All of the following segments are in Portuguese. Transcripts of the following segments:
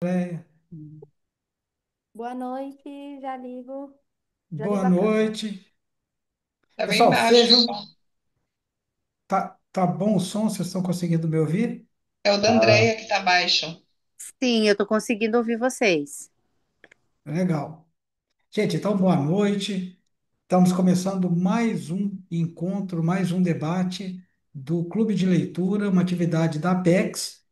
É, Boa noite, já boa ligo a câmera. noite. Tá bem Pessoal, baixo o sejam. som. Tá bom o som? Vocês estão conseguindo me ouvir? É o da Andréia que tá baixo. Sim, eu estou conseguindo ouvir vocês. Legal. Gente, então boa noite. Estamos começando mais um encontro, mais um debate do Clube de Leitura, uma atividade da Apex,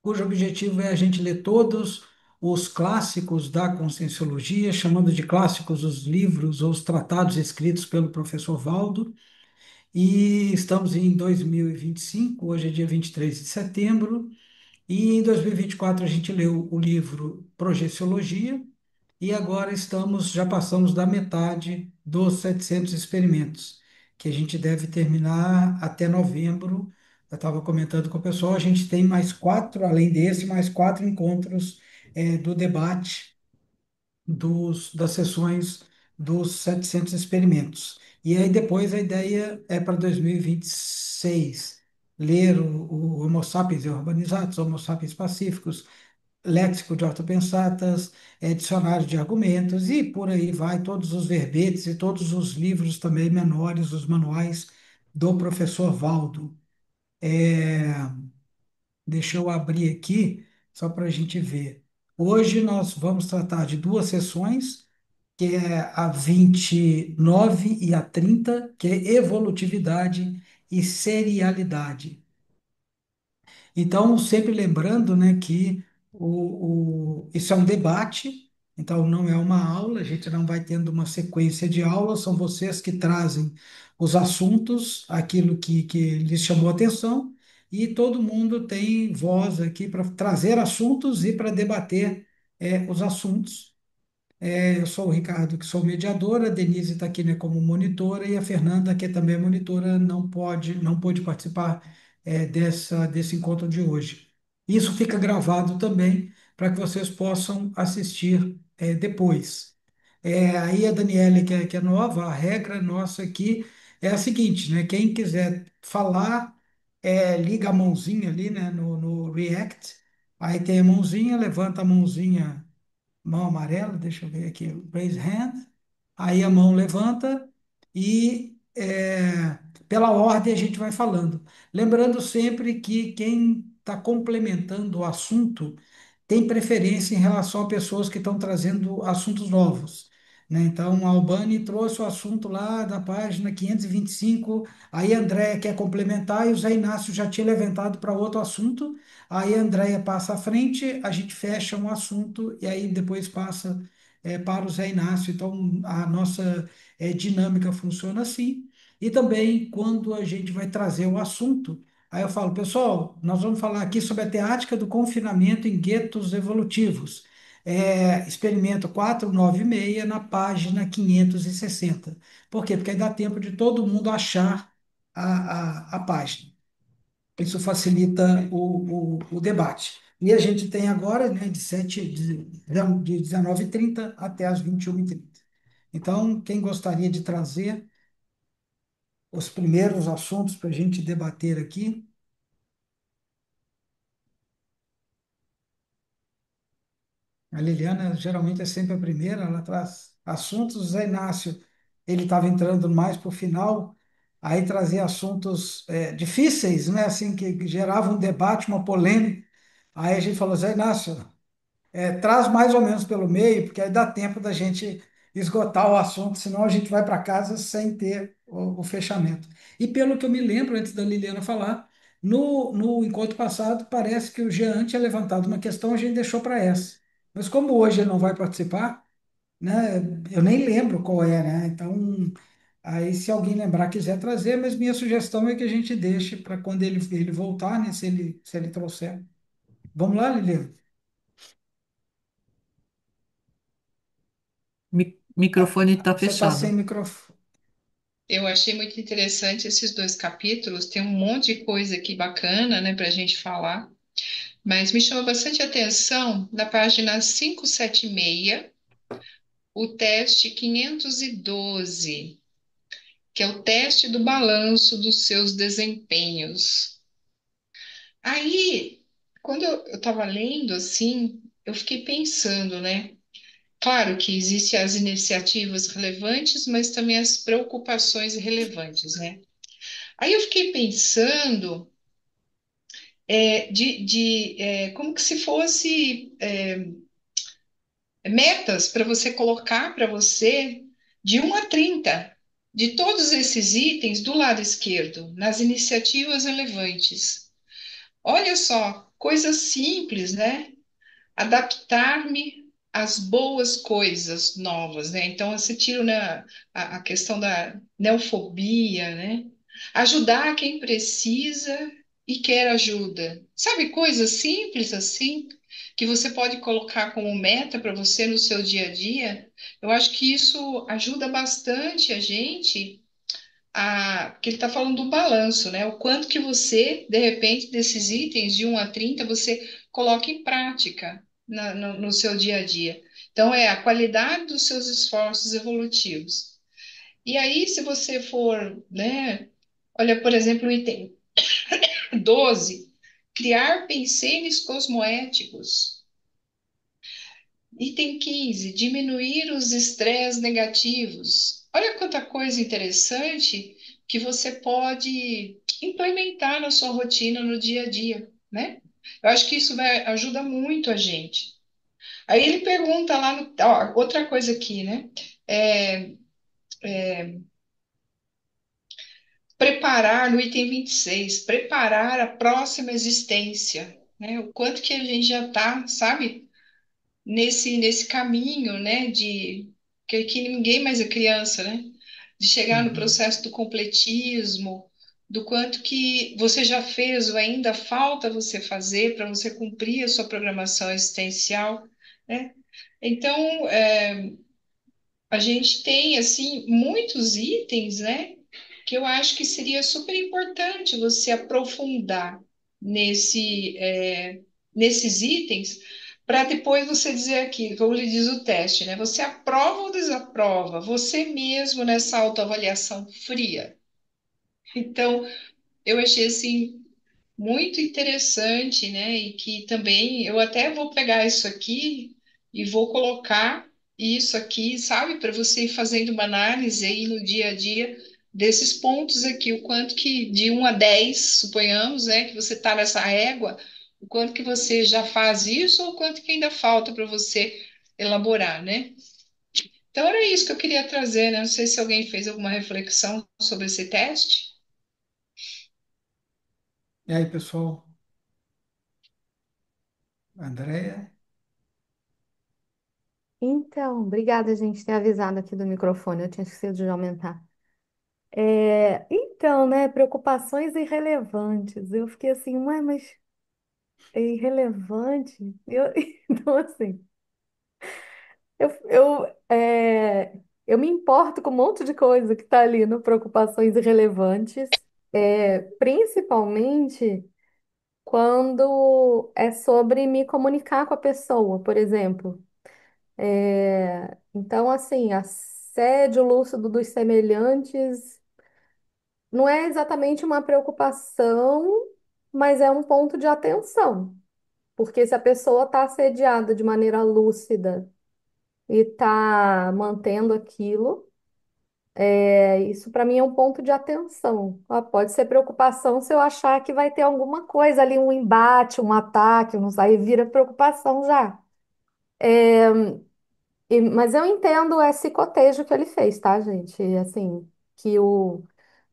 cujo objetivo é a gente ler todos os clássicos da Conscienciologia, chamando de clássicos os livros ou os tratados escritos pelo professor Valdo. E estamos em 2025, hoje é dia 23 de setembro, e em 2024 a gente leu o livro Projeciologia, e agora já passamos da metade dos 700 experimentos, que a gente deve terminar até novembro. Eu estava comentando com o pessoal, a gente tem mais quatro, além desse, mais quatro encontros do debate das sessões dos 700 experimentos. E aí depois a ideia é para 2026 ler o Homo sapiens urbanizados, Homo sapiens pacíficos, léxico de ortopensatas, dicionário de argumentos e por aí vai, todos os verbetes e todos os livros também menores, os manuais do professor Valdo. Deixa eu abrir aqui, só para a gente ver. Hoje nós vamos tratar de duas sessões, que é a 29 e a 30, que é evolutividade e serialidade. Então, sempre lembrando, né, que isso é um debate, então não é uma aula, a gente não vai tendo uma sequência de aulas, são vocês que trazem os assuntos, aquilo que lhes chamou a atenção, e todo mundo tem voz aqui para trazer assuntos e para debater os assuntos. Eu sou o Ricardo, que sou mediadora, a Denise está aqui, né, como monitora, e a Fernanda, que também é monitora, não pôde participar, desse encontro de hoje. Isso fica gravado também para que vocês possam assistir, depois. Aí a Daniele, que é nova, a regra nossa aqui é a seguinte, né? Quem quiser falar, liga a mãozinha ali, né, no React, aí tem a mãozinha, levanta a mãozinha, mão amarela, deixa eu ver aqui, raise hand, aí a mão levanta e pela ordem a gente vai falando. Lembrando sempre que quem está complementando o assunto tem preferência em relação a pessoas que estão trazendo assuntos novos, né? Então, a Albani trouxe o assunto lá da página 525, aí a Andréia quer complementar e o Zé Inácio já tinha levantado para outro assunto, aí a Andréia passa à frente, a gente fecha um assunto e aí depois passa para o Zé Inácio. Então, a nossa dinâmica funciona assim. E também, quando a gente vai trazer o assunto, aí eu falo, pessoal, nós vamos falar aqui sobre a teática do confinamento em guetos evolutivos. Experimento 496 na página 560. Por quê? Porque aí dá tempo de todo mundo achar a página. Isso facilita o debate. E a gente tem agora, né, de 19h30 até as 21h30. Então, quem gostaria de trazer os primeiros assuntos para a gente debater aqui? A Liliana geralmente é sempre a primeira, ela traz assuntos. O Zé Inácio, ele estava entrando mais para o final, aí trazia assuntos difíceis, né? Assim, que geravam um debate, uma polêmica. Aí a gente falou, Zé Inácio, traz mais ou menos pelo meio, porque aí dá tempo da gente esgotar o assunto, senão a gente vai para casa sem ter o fechamento. E pelo que eu me lembro, antes da Liliana falar, no encontro passado, parece que o Jean tinha levantado uma questão, a gente deixou para essa. Mas como hoje ele não vai participar, né, eu nem lembro qual é, né? Então, aí se alguém lembrar, quiser trazer, mas minha sugestão é que a gente deixe para quando ele voltar, né, se ele trouxer. Vamos lá, Liliana? Microfone está Você está sem fechado. microfone. Eu achei muito interessante esses dois capítulos. Tem um monte de coisa aqui bacana, né, para a gente falar. Mas me chama bastante atenção na página 576, o teste 512, que é o teste do balanço dos seus desempenhos. Aí, quando eu estava lendo assim, eu fiquei pensando, né? Claro que existem as iniciativas relevantes, mas também as preocupações relevantes, né? Aí eu fiquei pensando como que se fosse metas para você colocar para você de 1 a 30 de todos esses itens do lado esquerdo, nas iniciativas relevantes. Olha só, coisas simples, né? Adaptar-me às boas coisas novas, né? Então, você tira, né, a questão da neofobia, né? Ajudar quem precisa e quer ajuda. Sabe, coisas simples assim, que você pode colocar como meta para você no seu dia a dia. Eu acho que isso ajuda bastante a gente porque ele está falando do balanço, né? O quanto que você, de repente, desses itens de 1 a 30 você coloca em prática no seu dia a dia. Então, é a qualidade dos seus esforços evolutivos. E aí, se você for, né? Olha, por exemplo, o item 12, criar pensenes cosmoéticos. Item 15, diminuir os estresses negativos. Olha quanta coisa interessante que você pode implementar na sua rotina no dia a dia, né? Eu acho que isso ajuda muito a gente. Aí ele pergunta lá outra coisa aqui, né? É, preparar, no item 26, preparar a próxima existência, né? O quanto que a gente já está, sabe? Nesse caminho, né, que ninguém mais é criança, né, de chegar no Uhum. processo do completismo, do quanto que você já fez ou ainda falta você fazer para você cumprir a sua programação existencial, né? Então, a gente tem, assim, muitos itens, né, que eu acho que seria super importante você aprofundar nesses itens, para depois você dizer aqui, como lhe diz o teste, né? Você aprova ou desaprova você mesmo nessa autoavaliação fria. Então, eu achei assim muito interessante, né? E que também eu até vou pegar isso aqui e vou colocar isso aqui, sabe, para você ir fazendo uma análise aí no dia a dia desses pontos aqui, o quanto que de 1 a 10, suponhamos, né, que você está nessa régua, o quanto que você já faz isso ou o quanto que ainda falta para você elaborar, né? Então era isso que eu queria trazer, né? Não sei se alguém fez alguma reflexão sobre esse teste. E aí, pessoal? Andréia? Então, obrigada, gente, ter avisado aqui do microfone. Eu tinha esquecido de aumentar. Então, né, preocupações irrelevantes. Eu fiquei assim, ué, mas é irrelevante? Então, assim, eu, eu, eu me importo com um monte de coisa que está ali no Preocupações Irrelevantes, principalmente quando é sobre me comunicar com a pessoa, por exemplo. Então, assim, assédio lúcido dos semelhantes não é exatamente uma preocupação, mas é um ponto de atenção. Porque se a pessoa está assediada de maneira lúcida e está mantendo aquilo, isso para mim é um ponto de atenção. Pode ser preocupação se eu achar que vai ter alguma coisa ali, um embate, um ataque, não sei, aí vira preocupação já. Mas eu entendo esse cotejo que ele fez, tá, gente? Assim, que o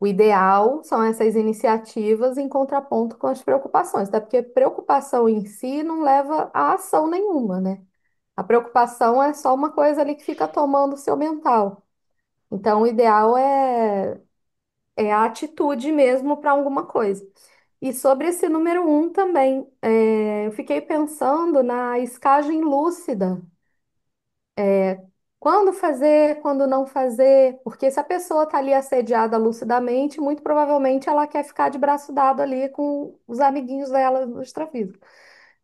ideal são essas iniciativas em contraponto com as preocupações, até porque preocupação em si não leva a ação nenhuma, né? A preocupação é só uma coisa ali que fica tomando o seu mental. Então, o ideal é a atitude mesmo para alguma coisa. E sobre esse número 1 também, eu fiquei pensando na escagem lúcida. Quando fazer, quando não fazer, porque se a pessoa está ali assediada lucidamente, muito provavelmente ela quer ficar de braço dado ali com os amiguinhos dela no extrafísico.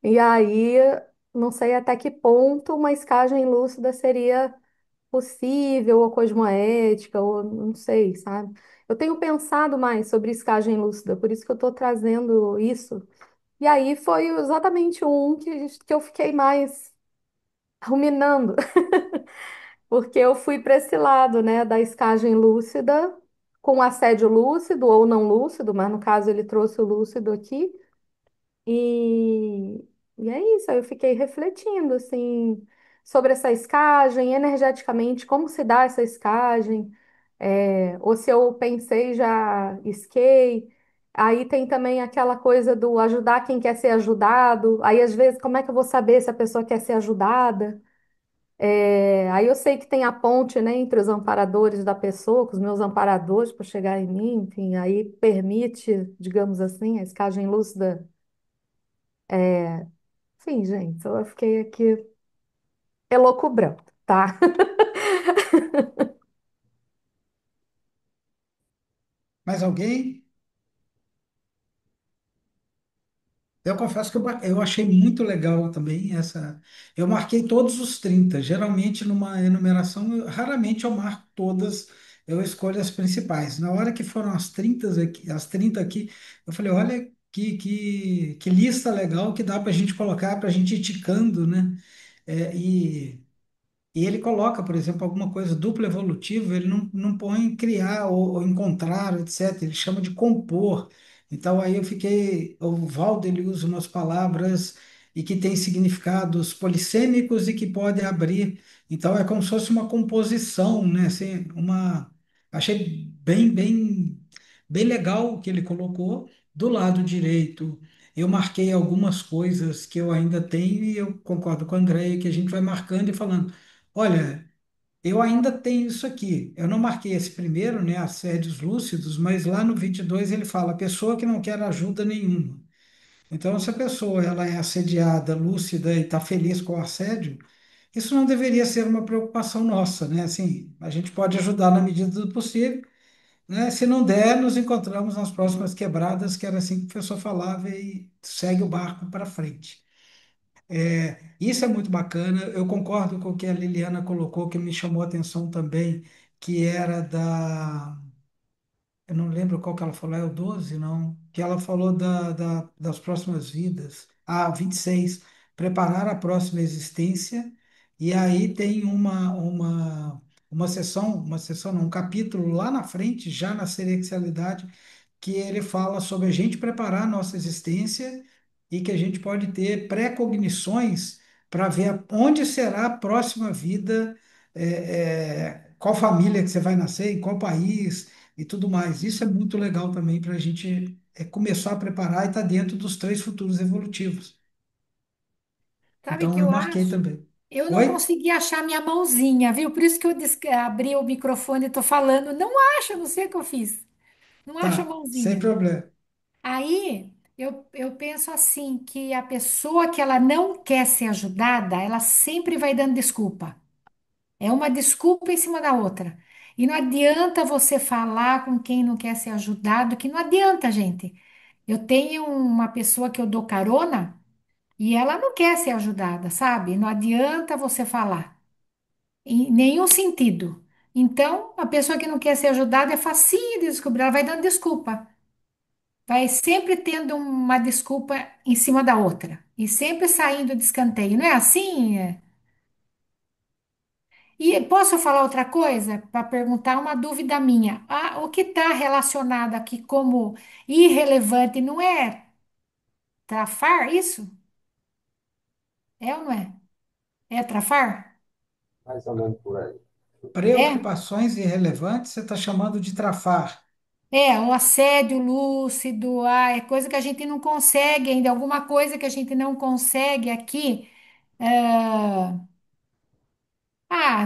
E aí, não sei até que ponto uma escagem lúcida seria possível, ou cosmoética, ou não sei, sabe? Eu tenho pensado mais sobre escagem lúcida, por isso que eu estou trazendo isso. E aí foi exatamente um que eu fiquei mais. ruminando, porque eu fui para esse lado, né, da escagem lúcida, com assédio lúcido ou não lúcido, mas no caso ele trouxe o lúcido aqui. E, e é isso, aí eu fiquei refletindo, assim, sobre essa escagem, energeticamente, como se dá essa escagem, ou se eu pensei já isquei. Aí tem também aquela coisa do ajudar quem quer ser ajudado. Aí, às vezes, como é que eu vou saber se a pessoa quer ser ajudada? Aí eu sei que tem a ponte, né, entre os amparadores da pessoa, com os meus amparadores, para chegar em mim, enfim, aí permite, digamos assim, a escagem lúcida. Sim, gente, eu fiquei aqui elocubrando, tá? Mais alguém? Eu confesso que eu achei muito legal também essa. Eu marquei todos os 30. Geralmente, numa enumeração, raramente eu marco todas, eu escolho as principais. Na hora que foram as 30 aqui, eu falei: olha que lista legal que dá para a gente colocar, para a gente ir ticando, né? E ele coloca, por exemplo, alguma coisa duplo evolutivo, ele não põe criar ou encontrar, etc. Ele chama de compor. Então aí eu fiquei, o Valdo ele usa umas palavras e que têm significados polissêmicos e que podem abrir. Então é como se fosse uma composição, né? Assim, achei bem legal o que ele colocou. Do lado direito, eu marquei algumas coisas que eu ainda tenho e eu concordo com a Andréia que a gente vai marcando e falando. Olha, eu ainda tenho isso aqui. Eu não marquei esse primeiro, né, assédios lúcidos, mas lá no 22 ele fala pessoa que não quer ajuda nenhuma. Então, se a pessoa ela é assediada, lúcida e está feliz com o assédio, isso não deveria ser uma preocupação nossa, né? Assim, a gente pode ajudar na medida do possível, né? Se não der, nos encontramos nas próximas quebradas, que era assim que o professor falava e segue o barco para frente. Isso é muito bacana. Eu concordo com o que a Liliana colocou, que me chamou a atenção também, que era da. Eu não lembro qual que ela falou, é o 12 não? Que ela falou das próximas vidas. Ah, 26 preparar a próxima existência. E aí tem uma sessão, não, um capítulo lá na frente, já na serexualidade, que ele fala sobre a gente preparar a nossa existência e que a gente pode ter pré-cognições para ver onde será a próxima vida, qual família que você vai nascer, em qual país e tudo mais. Isso é muito legal também para a gente começar a preparar e estar dentro dos três futuros evolutivos. Sabe o que Então eu eu marquei acho? também. Eu não Oi? consegui achar minha mãozinha, viu? Por isso que eu abri o microfone e tô falando. Não acho, não sei o que eu fiz. Não acho a Tá, sem mãozinha. problema. Aí eu penso assim, que a pessoa que ela não quer ser ajudada, ela sempre vai dando desculpa. É uma desculpa em cima da outra. E não adianta você falar com quem não quer ser ajudado, que não adianta, gente. Eu tenho uma pessoa que eu dou carona e ela não quer ser ajudada, sabe? Não adianta você falar, em nenhum sentido. Então, a pessoa que não quer ser ajudada é facinho de descobrir, ela vai dando desculpa. Vai sempre tendo uma desculpa em cima da outra e sempre saindo de escanteio. Não é assim? E posso falar outra coisa para perguntar uma dúvida minha? Ah, o que está relacionado aqui como irrelevante não é trafar isso? É ou não é? É trafar? É? Preocupações irrelevantes, você está chamando de trafar. É, o assédio lúcido, é coisa que a gente não consegue ainda, alguma coisa que a gente não consegue aqui,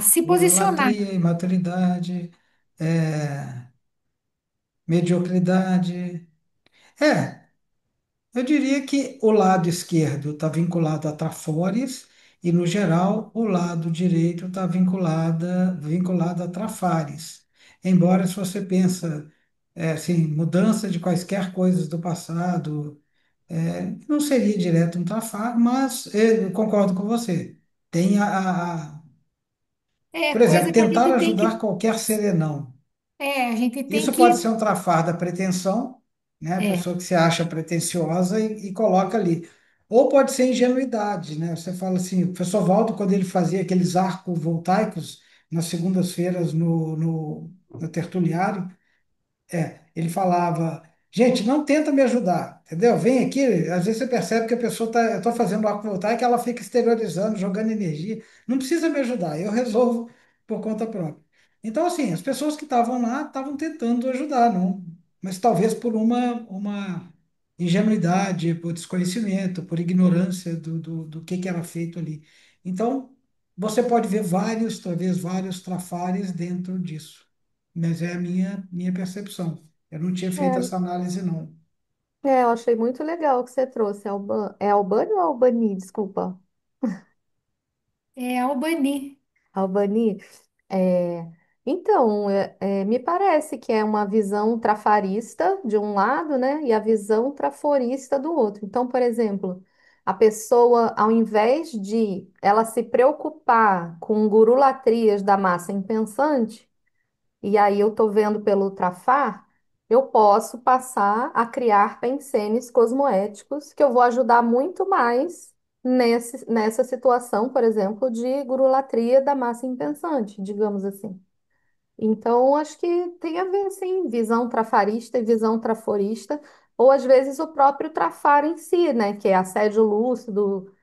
se posicionar. Idolatria, imaturidade, é, mediocridade. É, eu diria que o lado esquerdo está vinculado a trafores e, no geral, o lado direito está vinculado a trafares. Embora, se você pensa, assim, mudança de quaisquer coisas do passado, não seria direto um trafar, mas eu concordo com você. Tem É por exemplo, coisa que a tentar gente tem ajudar que, qualquer serenão. a gente tem Isso pode ser que, um trafar da pretensão, né? A pessoa é, que se acha pretensiosa e coloca ali. Ou pode ser ingenuidade, né? Você fala assim, o professor Valdo, quando ele fazia aqueles arcos voltaicos nas segundas-feiras no Tertuliário, ele falava, gente, não tenta me ajudar, entendeu? Vem aqui, às vezes você percebe que a pessoa tá, eu estou fazendo arco voltaico, ela fica exteriorizando, jogando energia. Não precisa me ajudar, eu resolvo por conta própria. Então, assim, as pessoas que estavam lá estavam tentando ajudar, não, mas talvez por uma ingenuidade, por desconhecimento, por ignorância do que era feito ali. Então, você pode ver vários, talvez vários trafares dentro disso. Mas é a minha percepção. Eu não tinha feito essa análise, não. Eu achei muito legal o que você trouxe. É Albani ou Albani? Desculpa. É Albani. Albani. É, então, me parece que é uma visão trafarista de um lado, né, e a visão traforista do outro. Então, por exemplo, a pessoa, ao invés de ela se preocupar com gurulatrias da massa impensante, e aí eu estou vendo pelo trafar, eu posso passar a criar pensenes cosmoéticos que eu vou ajudar muito mais nessa situação, por exemplo, de gurulatria da massa impensante, digamos assim. Então, acho que tem a ver, sim, visão trafarista e visão traforista, ou às vezes o próprio trafar em si, né, que é assédio lúcido,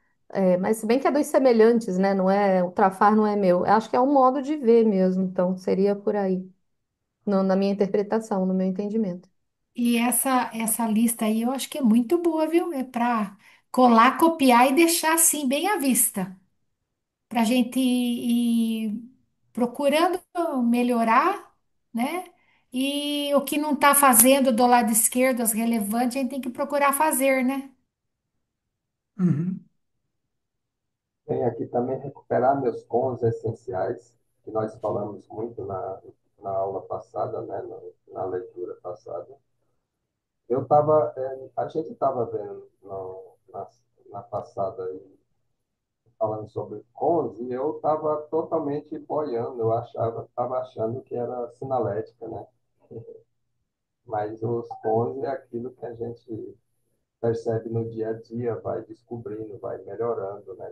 mas se bem que é dos semelhantes, né, não é, o trafar não é meu. Eu acho que é um modo de ver mesmo, então seria por aí na minha interpretação, no meu entendimento. E essa lista aí eu acho que é muito boa, viu? É para colar, copiar e deixar assim bem à vista, para a gente ir procurando melhorar, né? E o que não está fazendo do lado esquerdo, as relevantes, a gente tem que procurar fazer, né? Uhum, Tem aqui também recuperar meus cons essenciais, que nós falamos muito na aula passada, né, na leitura passada. A gente estava vendo na passada aí, falando sobre cons, e eu estava totalmente boiando, estava achando que era sinalética, né? Mas os cons é aquilo que a gente percebe no dia a dia, vai descobrindo, vai melhorando, né?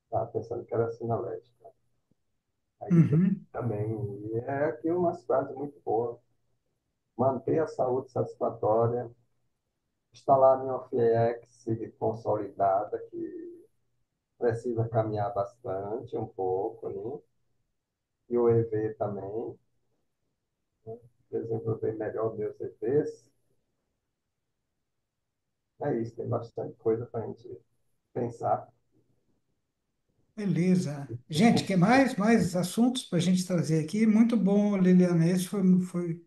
Estava pensando que era sinalética. Aí tem uhum. também, e é aqui umas frases muito boas. Manter a saúde satisfatória, instalar minha OFIEX consolidada, que precisa caminhar bastante, um pouco, né? E o EV também, desenvolver melhor meus EVs. É isso, tem bastante coisa para a gente pensar. Beleza. Gente, que mais? Mais assuntos para a gente trazer aqui? Muito bom, Liliana. Esse foi.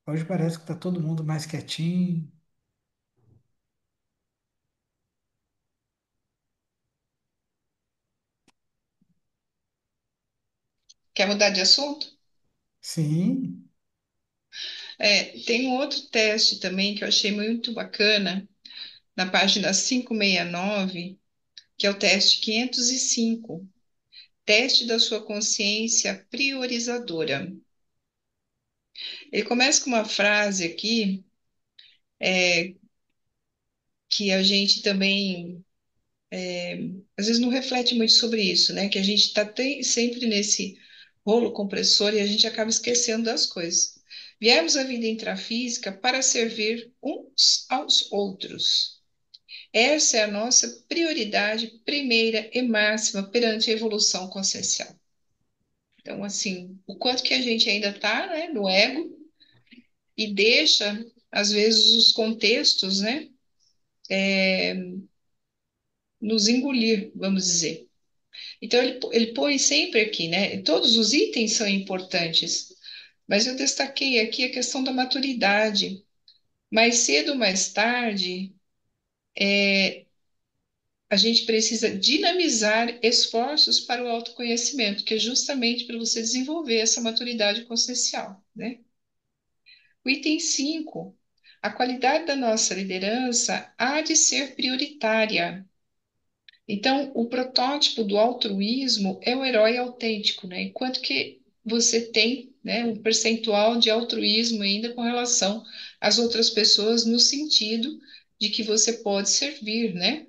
Hoje parece que está todo mundo mais quietinho. Quer mudar de assunto? Sim. Tem um outro teste também que eu achei muito bacana, na página 569, que é o teste 505, teste da sua consciência priorizadora. Ele começa com uma frase aqui, que a gente também, às vezes, não reflete muito sobre isso, né? Que a gente está sempre nesse rolo compressor e a gente acaba esquecendo das coisas. Viemos à vida intrafísica para servir uns aos outros. Essa é a nossa prioridade primeira e máxima perante a evolução consciencial. Então, assim, o quanto que a gente ainda está, né, no ego e deixa, às vezes, os contextos, né, nos engolir, vamos dizer. Então, ele põe sempre aqui, né, todos os itens são importantes, mas eu destaquei aqui a questão da maturidade. Mais cedo ou mais tarde, a gente precisa dinamizar esforços para o autoconhecimento, que é justamente para você desenvolver essa maturidade consciencial, né? O item 5, a qualidade da nossa liderança há de ser prioritária. Então, o protótipo do altruísmo é o herói autêntico, né? Enquanto que você tem né, um percentual de altruísmo ainda com relação às outras pessoas, no sentido de que você pode servir, né?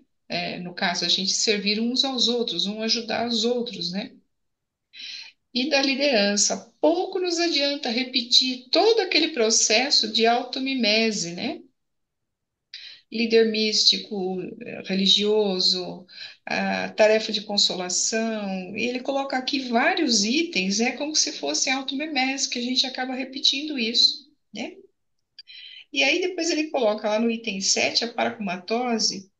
No caso, a gente servir uns aos outros, um ajudar os outros, né? E da liderança. Pouco nos adianta repetir todo aquele processo de automimese, né? Líder místico, religioso, a tarefa de consolação. E ele coloca aqui vários itens, é como se fosse auto-memés, que a gente acaba repetindo isso, né? E aí depois ele coloca lá no item 7 a paracomatose,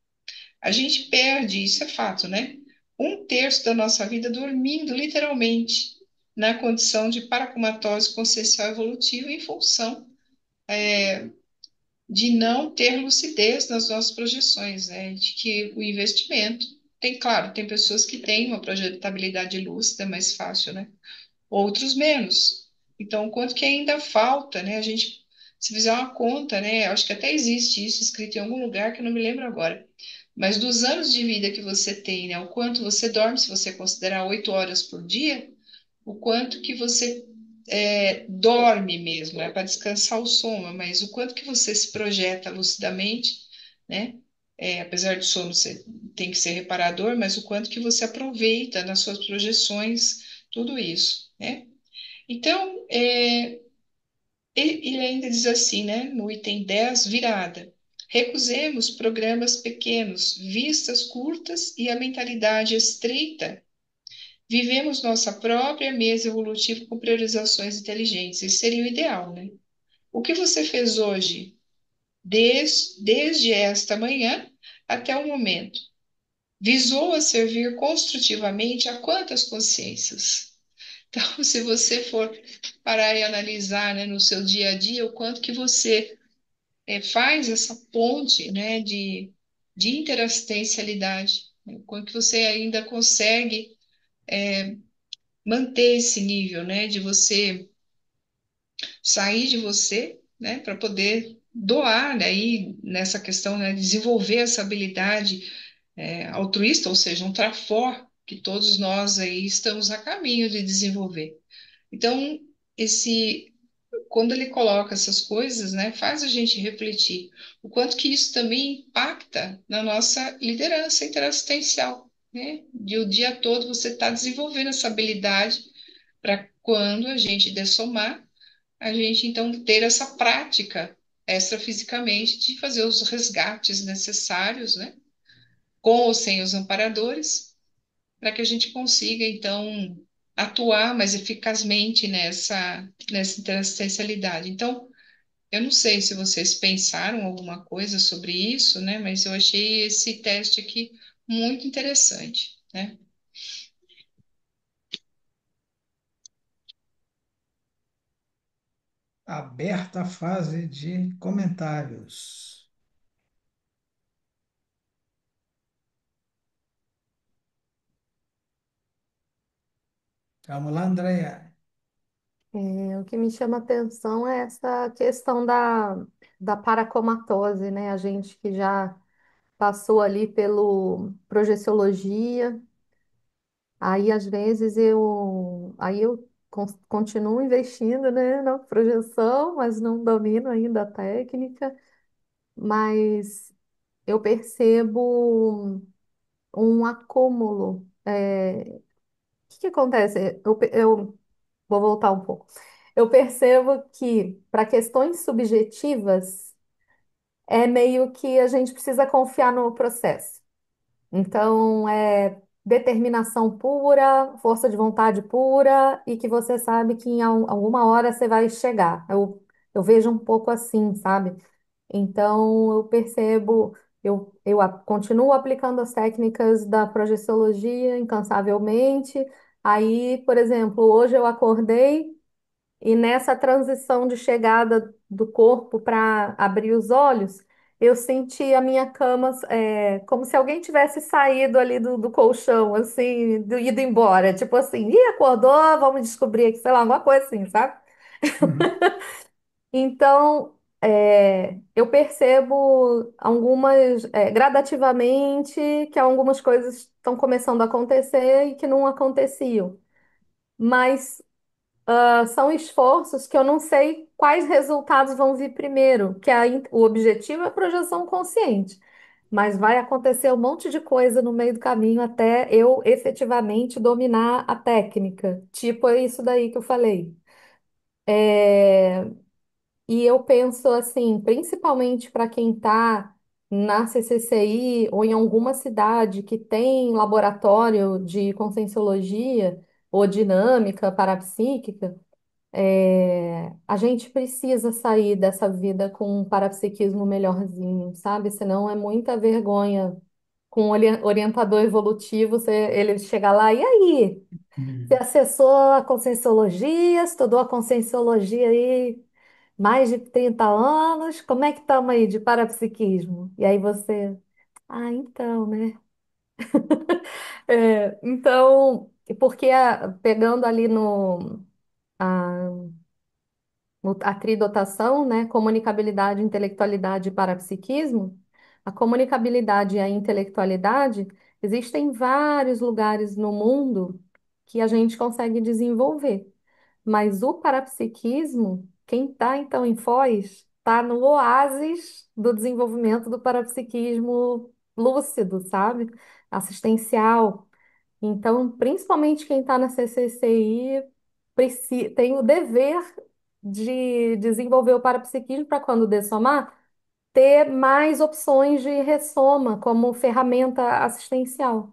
a gente perde, isso é fato, né? Um terço da nossa vida dormindo, literalmente, na condição de paracomatose consciencial evolutiva em função de não ter lucidez nas nossas projeções, né? De que o investimento tem, claro, tem pessoas que têm uma projetabilidade lúcida mais fácil, né? Outros menos. Então, quanto que ainda falta, né? A gente, se fizer uma conta, né? Acho que até existe isso escrito em algum lugar que eu não me lembro agora. Mas dos anos de vida que você tem, né? O quanto você dorme, se você considerar 8 horas por dia, o quanto que você dorme mesmo, é para descansar o sono, mas o quanto que você se projeta lucidamente, né? Apesar do sono ser, tem que ser reparador, mas o quanto que você aproveita nas suas projeções tudo isso, né? Então, ele ainda diz assim, né, no item 10 virada. Recusemos programas pequenos, vistas curtas e a mentalidade estreita. Vivemos nossa própria mesa evolutiva com priorizações inteligentes. Isso seria o ideal, né? O que você fez hoje, desde esta manhã até o momento? Visou a servir construtivamente a quantas consciências? Então, se você for parar e analisar, né, no seu dia a dia, o quanto que você faz essa ponte, né, de interassistencialidade, né, o quanto que você ainda consegue manter esse nível, né, de você sair de você, né, para poder doar, né, aí nessa questão, né, desenvolver essa habilidade altruísta, ou seja, um trafor que todos nós aí estamos a caminho de desenvolver. Então, esse quando ele coloca essas coisas, né, faz a gente refletir o quanto que isso também impacta na nossa liderança interassistencial, né? De o dia todo você está desenvolvendo essa habilidade para quando a gente dessomar, a gente então ter essa prática extrafisicamente de fazer os resgates necessários, né? Com ou sem os amparadores, para que a gente consiga então atuar mais eficazmente nessa interassistencialidade. Então, eu não sei se vocês pensaram alguma coisa sobre isso, né? Mas eu achei esse teste aqui muito interessante, né? Aberta a fase de comentários. Vamos lá, Andréia. O que me chama atenção é essa questão da paracomatose, né? A gente que já passou ali pelo projeciologia, aí às vezes eu continuo investindo, né, na projeção, mas não domino ainda a técnica, mas eu percebo um acúmulo. O que que acontece? Eu vou voltar um pouco. Eu percebo que para questões subjetivas é meio que a gente precisa confiar no processo. Então, é determinação pura, força de vontade pura e que você sabe que em alguma hora você vai chegar. Eu vejo um pouco assim, sabe? Então, eu percebo, continuo aplicando as técnicas da projeciologia incansavelmente. Aí, por exemplo, hoje eu acordei. E nessa transição de chegada do corpo para abrir os olhos, eu senti a minha cama como se alguém tivesse saído ali do colchão, assim, ido embora. Tipo assim, ih, acordou, vamos descobrir aqui, sei lá, alguma coisa assim, sabe? Uhum. Então, eu percebo gradativamente, que algumas coisas estão começando a acontecer e que não aconteciam. Mas São esforços que eu não sei quais resultados vão vir primeiro, que o objetivo é a projeção consciente, mas vai acontecer um monte de coisa no meio do caminho até eu efetivamente dominar a técnica. Tipo, é isso daí que eu falei. É, E eu penso assim, principalmente para quem está na CCCI ou em alguma cidade que tem laboratório de conscienciologia ou dinâmica parapsíquica, a gente precisa sair dessa vida com um parapsiquismo melhorzinho, sabe? Senão é muita vergonha com um orientador evolutivo, ele chegar lá, e aí? Você Hum. acessou a conscienciologia, estudou a conscienciologia aí mais de 30 anos, como é que estamos aí de parapsiquismo? E aí você, então, né? Então, porque pegando ali no, a, a tridotação, né? Comunicabilidade, intelectualidade e parapsiquismo, a comunicabilidade e a intelectualidade, existem vários lugares no mundo que a gente consegue desenvolver. Mas o parapsiquismo, quem está então em Foz, está no oásis do desenvolvimento do parapsiquismo lúcido, sabe? Assistencial. Então, principalmente quem está na CCCI tem o dever de desenvolver o parapsiquismo para quando dessomar, ter mais opções de ressoma como ferramenta assistencial.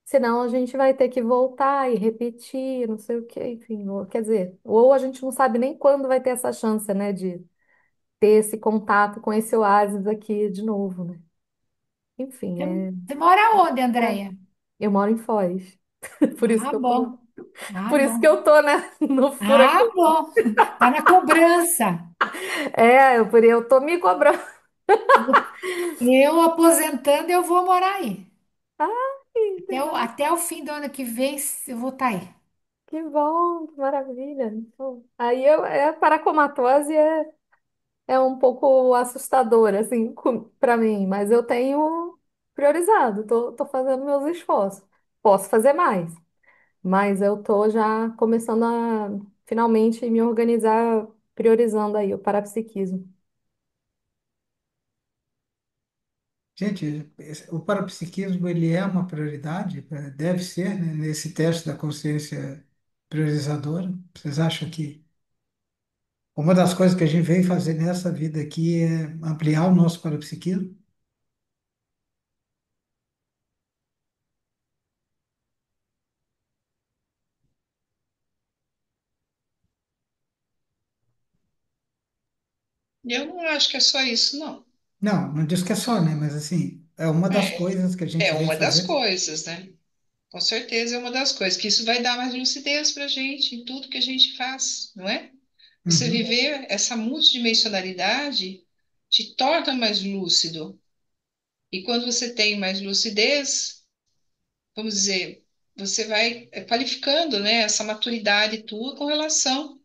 Senão a gente vai ter que voltar e repetir, não sei o quê, enfim, quer dizer, ou a gente não sabe nem quando vai ter essa chance, né, de ter esse contato com esse oásis aqui de novo, né? Enfim, Você você mora onde, é, Andréia? eu moro em Foz, por isso Ah, que eu tô, bom. Ah, por isso bom. que eu tô, né, no Ah, furacão. bom. Tá na cobrança. Eu tô me cobrando. Eu aposentando, eu vou morar aí. Ai, Até o fim do ano que vem, eu vou estar aí. que bom, que maravilha. Pô, aí a paracomatose é um pouco assustador, assim, para mim, mas eu tenho priorizado, tô fazendo meus esforços. Posso fazer mais, mas eu tô já começando a finalmente me organizar, priorizando aí o parapsiquismo. Gente, o parapsiquismo ele é uma prioridade, deve ser, né, nesse teste da consciência priorizadora. Vocês acham que uma das coisas que a gente veio fazer nessa vida aqui é ampliar o nosso parapsiquismo? Eu não acho que é só isso, não. Não, não diz que é só, né? Mas assim, é uma das É, coisas que a é gente veio uma das fazer. coisas, né? Com certeza é uma das coisas, que isso vai dar mais lucidez para a gente em tudo que a gente faz, não é? Você Uhum, viver essa multidimensionalidade te torna mais lúcido. E quando você tem mais lucidez, vamos dizer, você vai qualificando, né, essa maturidade tua com relação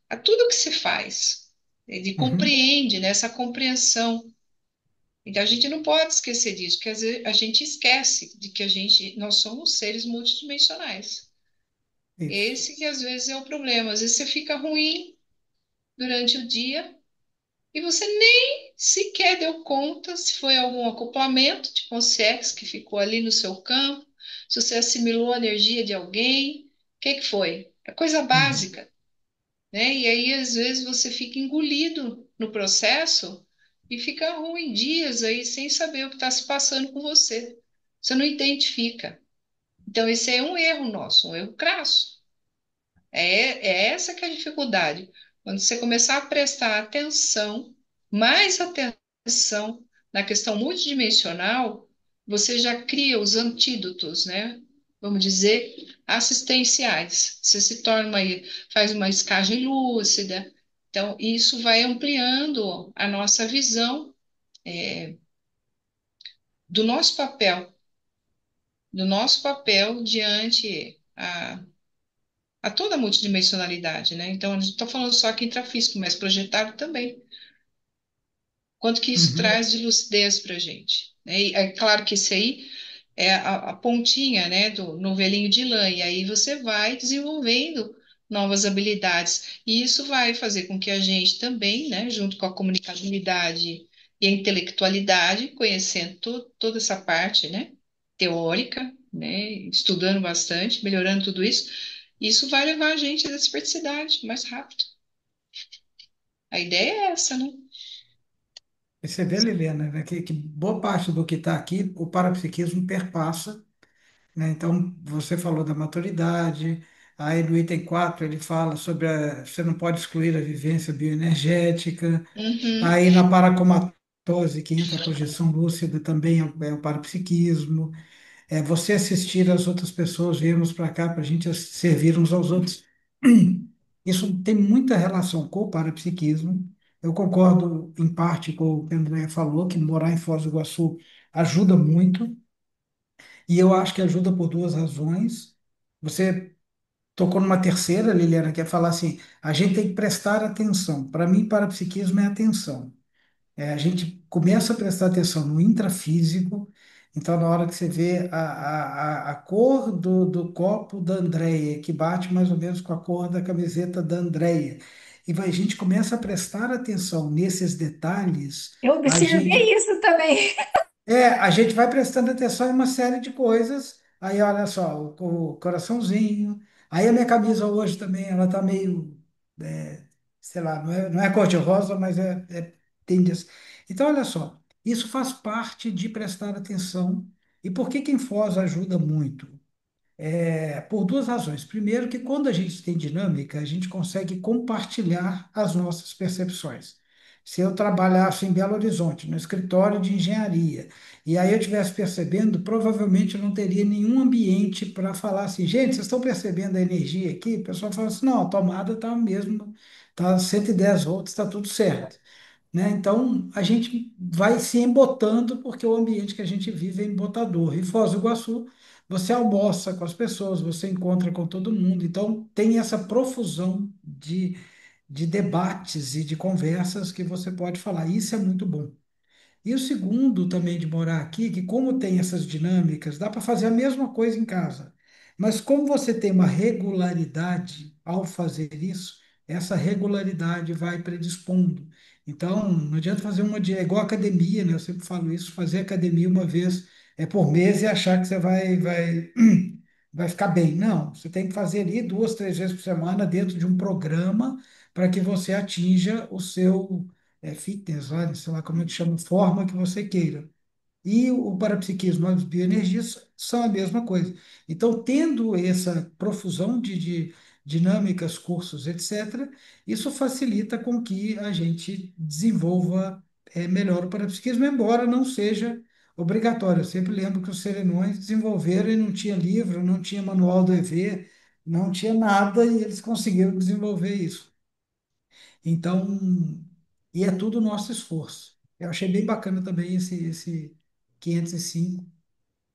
a tudo que se faz. Ele uhum, compreende, né, essa compreensão. Então a gente não pode esquecer disso, porque às vezes a gente esquece de que nós somos seres multidimensionais. isso. Esse que às vezes é o problema. Às vezes você fica ruim durante o dia e você nem sequer deu conta se foi algum acoplamento de consciência que ficou ali no seu campo, se você assimilou a energia de alguém, o que que foi? É coisa Uhum, básica, né? E aí às vezes você fica engolido no processo e fica ruim dias aí sem saber o que está se passando com você. Você não identifica. Então esse é um erro nosso, um erro crasso. É essa que é a dificuldade. Quando você começar a prestar atenção, mais atenção na questão multidimensional, você já cria os antídotos, né? Vamos dizer, assistenciais. Você se torna faz uma escagem lúcida. Então, isso vai ampliando a nossa visão do nosso papel, do nosso papel diante a toda a multidimensionalidade, né? Então, a gente está falando só aqui intrafísico, mas projetado também. Quanto que isso uhum, traz de lucidez para a gente, né? E é claro que esse aí é a pontinha, né, do novelinho de lã, e aí você vai desenvolvendo novas habilidades. E isso vai fazer com que a gente também, né, junto com a comunicabilidade e a intelectualidade, conhecendo toda essa parte, né, teórica, né, estudando bastante, melhorando tudo isso vai levar a gente à desperticidade mais rápido. A ideia é essa, né? E você vê, Liliana, né, que boa parte do que está aqui, o parapsiquismo perpassa, né? Então, você falou da maturidade, aí no item 4 ele fala sobre você não pode excluir a vivência bioenergética, Uhum. aí na paracomatose, que entra a projeção lúcida, também é o parapsiquismo, é você assistir as outras pessoas, virmos para cá para a gente servir uns aos outros. Isso tem muita relação com o parapsiquismo. Eu concordo em parte com o que a Andrea falou, que morar em Foz do Iguaçu ajuda muito, e eu acho que ajuda por duas razões. Você tocou numa terceira, Liliana, que é falar assim, a gente tem que prestar atenção. Para mim, parapsiquismo é atenção. A gente começa a prestar atenção no intrafísico, então na hora que você vê a cor do copo da Andrea, que bate mais ou menos com a cor da camiseta da Andrea, a gente começa a prestar atenção nesses detalhes, Eu a observei gente, isso também. a gente vai prestando atenção em uma série de coisas. Aí, olha só, o coraçãozinho. Aí a minha camisa hoje também, ela tá meio, sei lá, não é cor-de-rosa, mas tende a ser. Então, olha só, isso faz parte de prestar atenção. E por que que Foz ajuda muito? Por duas razões. Primeiro, que quando a gente tem dinâmica, a gente consegue compartilhar as nossas percepções. Se eu trabalhasse em Belo Horizonte, no escritório de engenharia, e aí eu estivesse percebendo, provavelmente eu não teria nenhum ambiente para falar assim, gente, vocês estão percebendo a energia aqui? O pessoal fala assim, não, a tomada está mesmo, está 110 volts, está tudo certo, né? Então, a gente vai se embotando porque o ambiente que a gente vive é embotador. E Foz do Iguaçu, você almoça com as pessoas, você encontra com todo mundo. Então, tem essa profusão de debates e de conversas que você pode falar. Isso é muito bom. E o segundo também de morar aqui, que como tem essas dinâmicas, dá para fazer a mesma coisa em casa. Mas como você tem uma regularidade ao fazer isso, essa regularidade vai predispondo. Então, não adianta fazer uma dia, é igual academia, né? Eu sempre falo isso, fazer academia uma vez por mês e achar que você vai ficar bem. Não, você tem que fazer ali 2, 3 vezes por semana dentro de um programa para que você atinja o seu fitness, olha, sei lá como é que chama, forma que você queira. E o parapsiquismo e as bioenergias são a mesma coisa. Então, tendo essa profusão de dinâmicas, cursos, etc., isso facilita com que a gente desenvolva melhor o parapsiquismo, embora não seja obrigatório. Eu sempre lembro que os serenões desenvolveram e não tinha livro, não tinha manual do EV, não tinha nada e eles conseguiram desenvolver isso. Então, e é tudo nosso esforço. Eu achei bem bacana também esse 505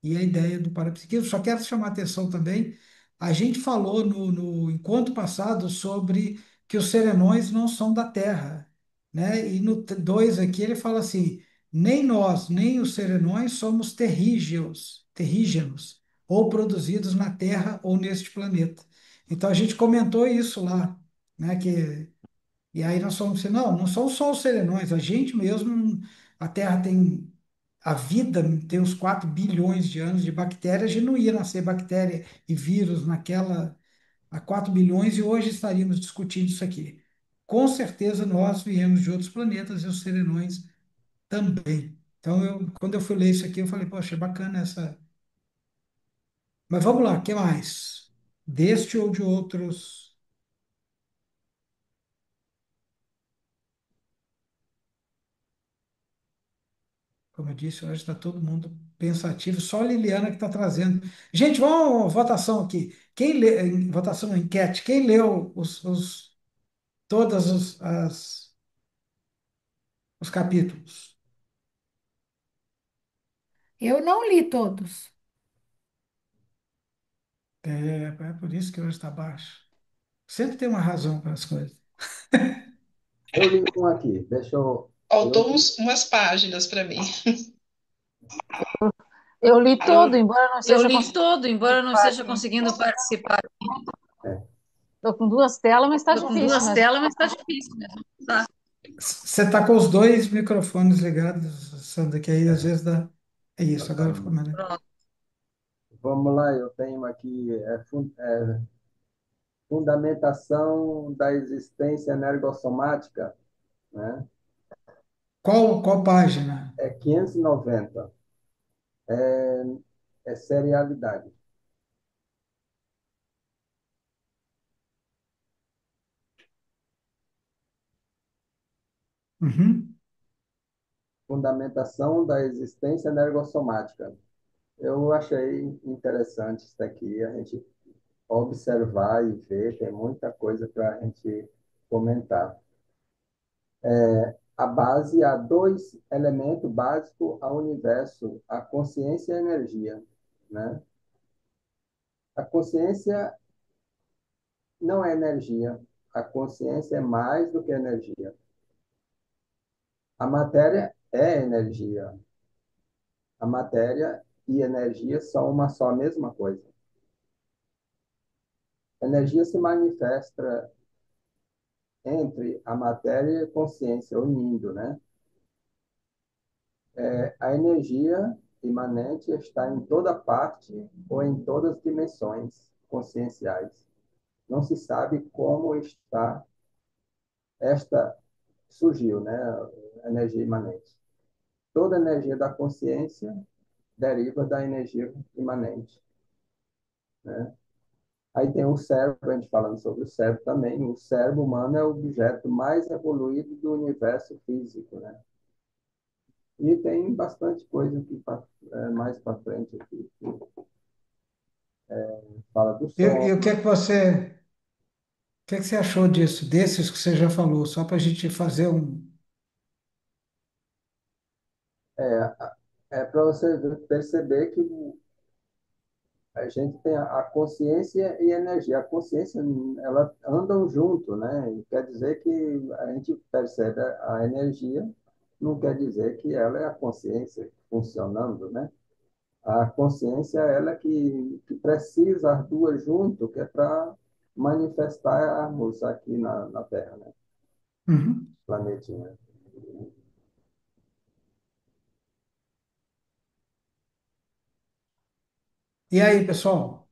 e a ideia do parapsiquismo. Só quero chamar a atenção também, a gente falou no encontro passado sobre que os serenões não são da Terra, né? E no 2 aqui ele fala assim, nem nós, nem os serenões somos terrígenos, ou produzidos na Terra ou neste planeta. Então a gente comentou isso lá, né? E aí nós somos assim, não são só os serenões, a gente mesmo, a Terra tem, a vida tem uns 4 bilhões de anos de bactérias, a gente não ia nascer bactéria e vírus há 4 bilhões e hoje estaríamos discutindo isso aqui. Com certeza nós viemos de outros planetas e os serenões também. Então, quando eu fui ler isso aqui, eu falei, poxa, é bacana essa. Mas vamos lá, o que mais? Deste ou de outros? Como eu disse, hoje está todo mundo pensativo, só a Liliana que está trazendo. Gente, vamos votação aqui. Quem lê, votação enquete, quem leu todas os capítulos? Eu não li todos. É por isso que hoje está baixo. Sempre tem uma razão para as coisas. Eu li um aqui, eu Faltou li, umas páginas para mim. Eu li tudo, Eu, embora não eu esteja li conseguindo todo, embora eu não participar esteja aqui. conseguindo participar. é, Tô com duas telas, mas tá Tô com difícil, duas mas telas, mas tá difícil mesmo. Tá. Você está com os dois microfones ligados, Sandra, que aí às vezes dá. É isso, agora ficou Exatamente. melhor. Pronto. Vamos lá, eu tenho aqui fundamentação da existência energossomática, né? Qual página? É 590. É, é serialidade. Uhum. Fundamentação da existência energossomática. Eu achei interessante isso daqui, a gente observar e ver, tem muita coisa para a gente comentar. A base, há dois elementos básicos ao universo, a consciência e a energia, né? A consciência não é energia, a consciência é mais do que energia. A matéria é energia. A matéria e energia são uma só mesma coisa. A energia se manifesta entre a matéria e a consciência, unindo, né? A energia imanente está em toda parte ou em todas as dimensões conscienciais. Não se sabe como está esta surgiu, né? A energia imanente. Toda energia da consciência deriva da energia imanente, né? Aí tem o cérebro, a gente falando sobre o cérebro também. O cérebro humano é o objeto mais evoluído do universo físico, né? E tem bastante coisa aqui mais para frente aqui, que fala do E som. o que é que você achou disso, desses que você já falou, só para a gente fazer um. É para você perceber que a gente tem a consciência e a energia. A consciência, ela andam junto, né? E quer dizer que a gente percebe a energia, não quer dizer que ela é a consciência funcionando, né? A consciência, ela que precisa as duas junto, que é para manifestarmos aqui na Terra, né? Uhum. Planetinha. E aí, pessoal,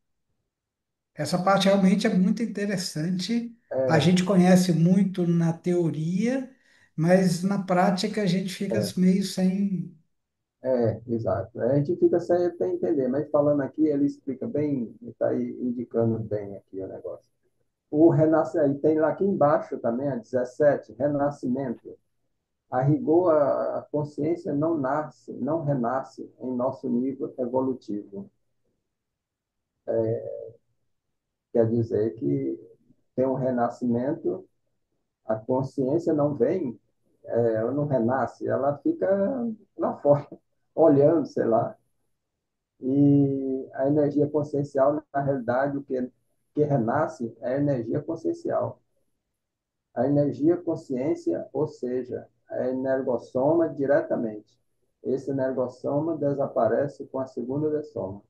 essa parte realmente é muito interessante. A É, gente conhece muito na teoria, mas na prática a gente fica é, meio sem. exato. A gente fica sem até entender, mas falando aqui, ele explica bem, está aí indicando bem aqui o negócio. O renascimento, tem lá aqui embaixo também, a 17, renascimento. A rigor, a consciência não nasce, não renasce em nosso nível evolutivo. Quer dizer que tem um renascimento, a consciência não vem, ela não renasce, ela fica lá fora, olhando, sei lá. E a energia consciencial, na realidade, que renasce é a energia consciencial. A energia consciência, ou seja, a energossoma diretamente. Esse energossoma desaparece com a segunda dessoma.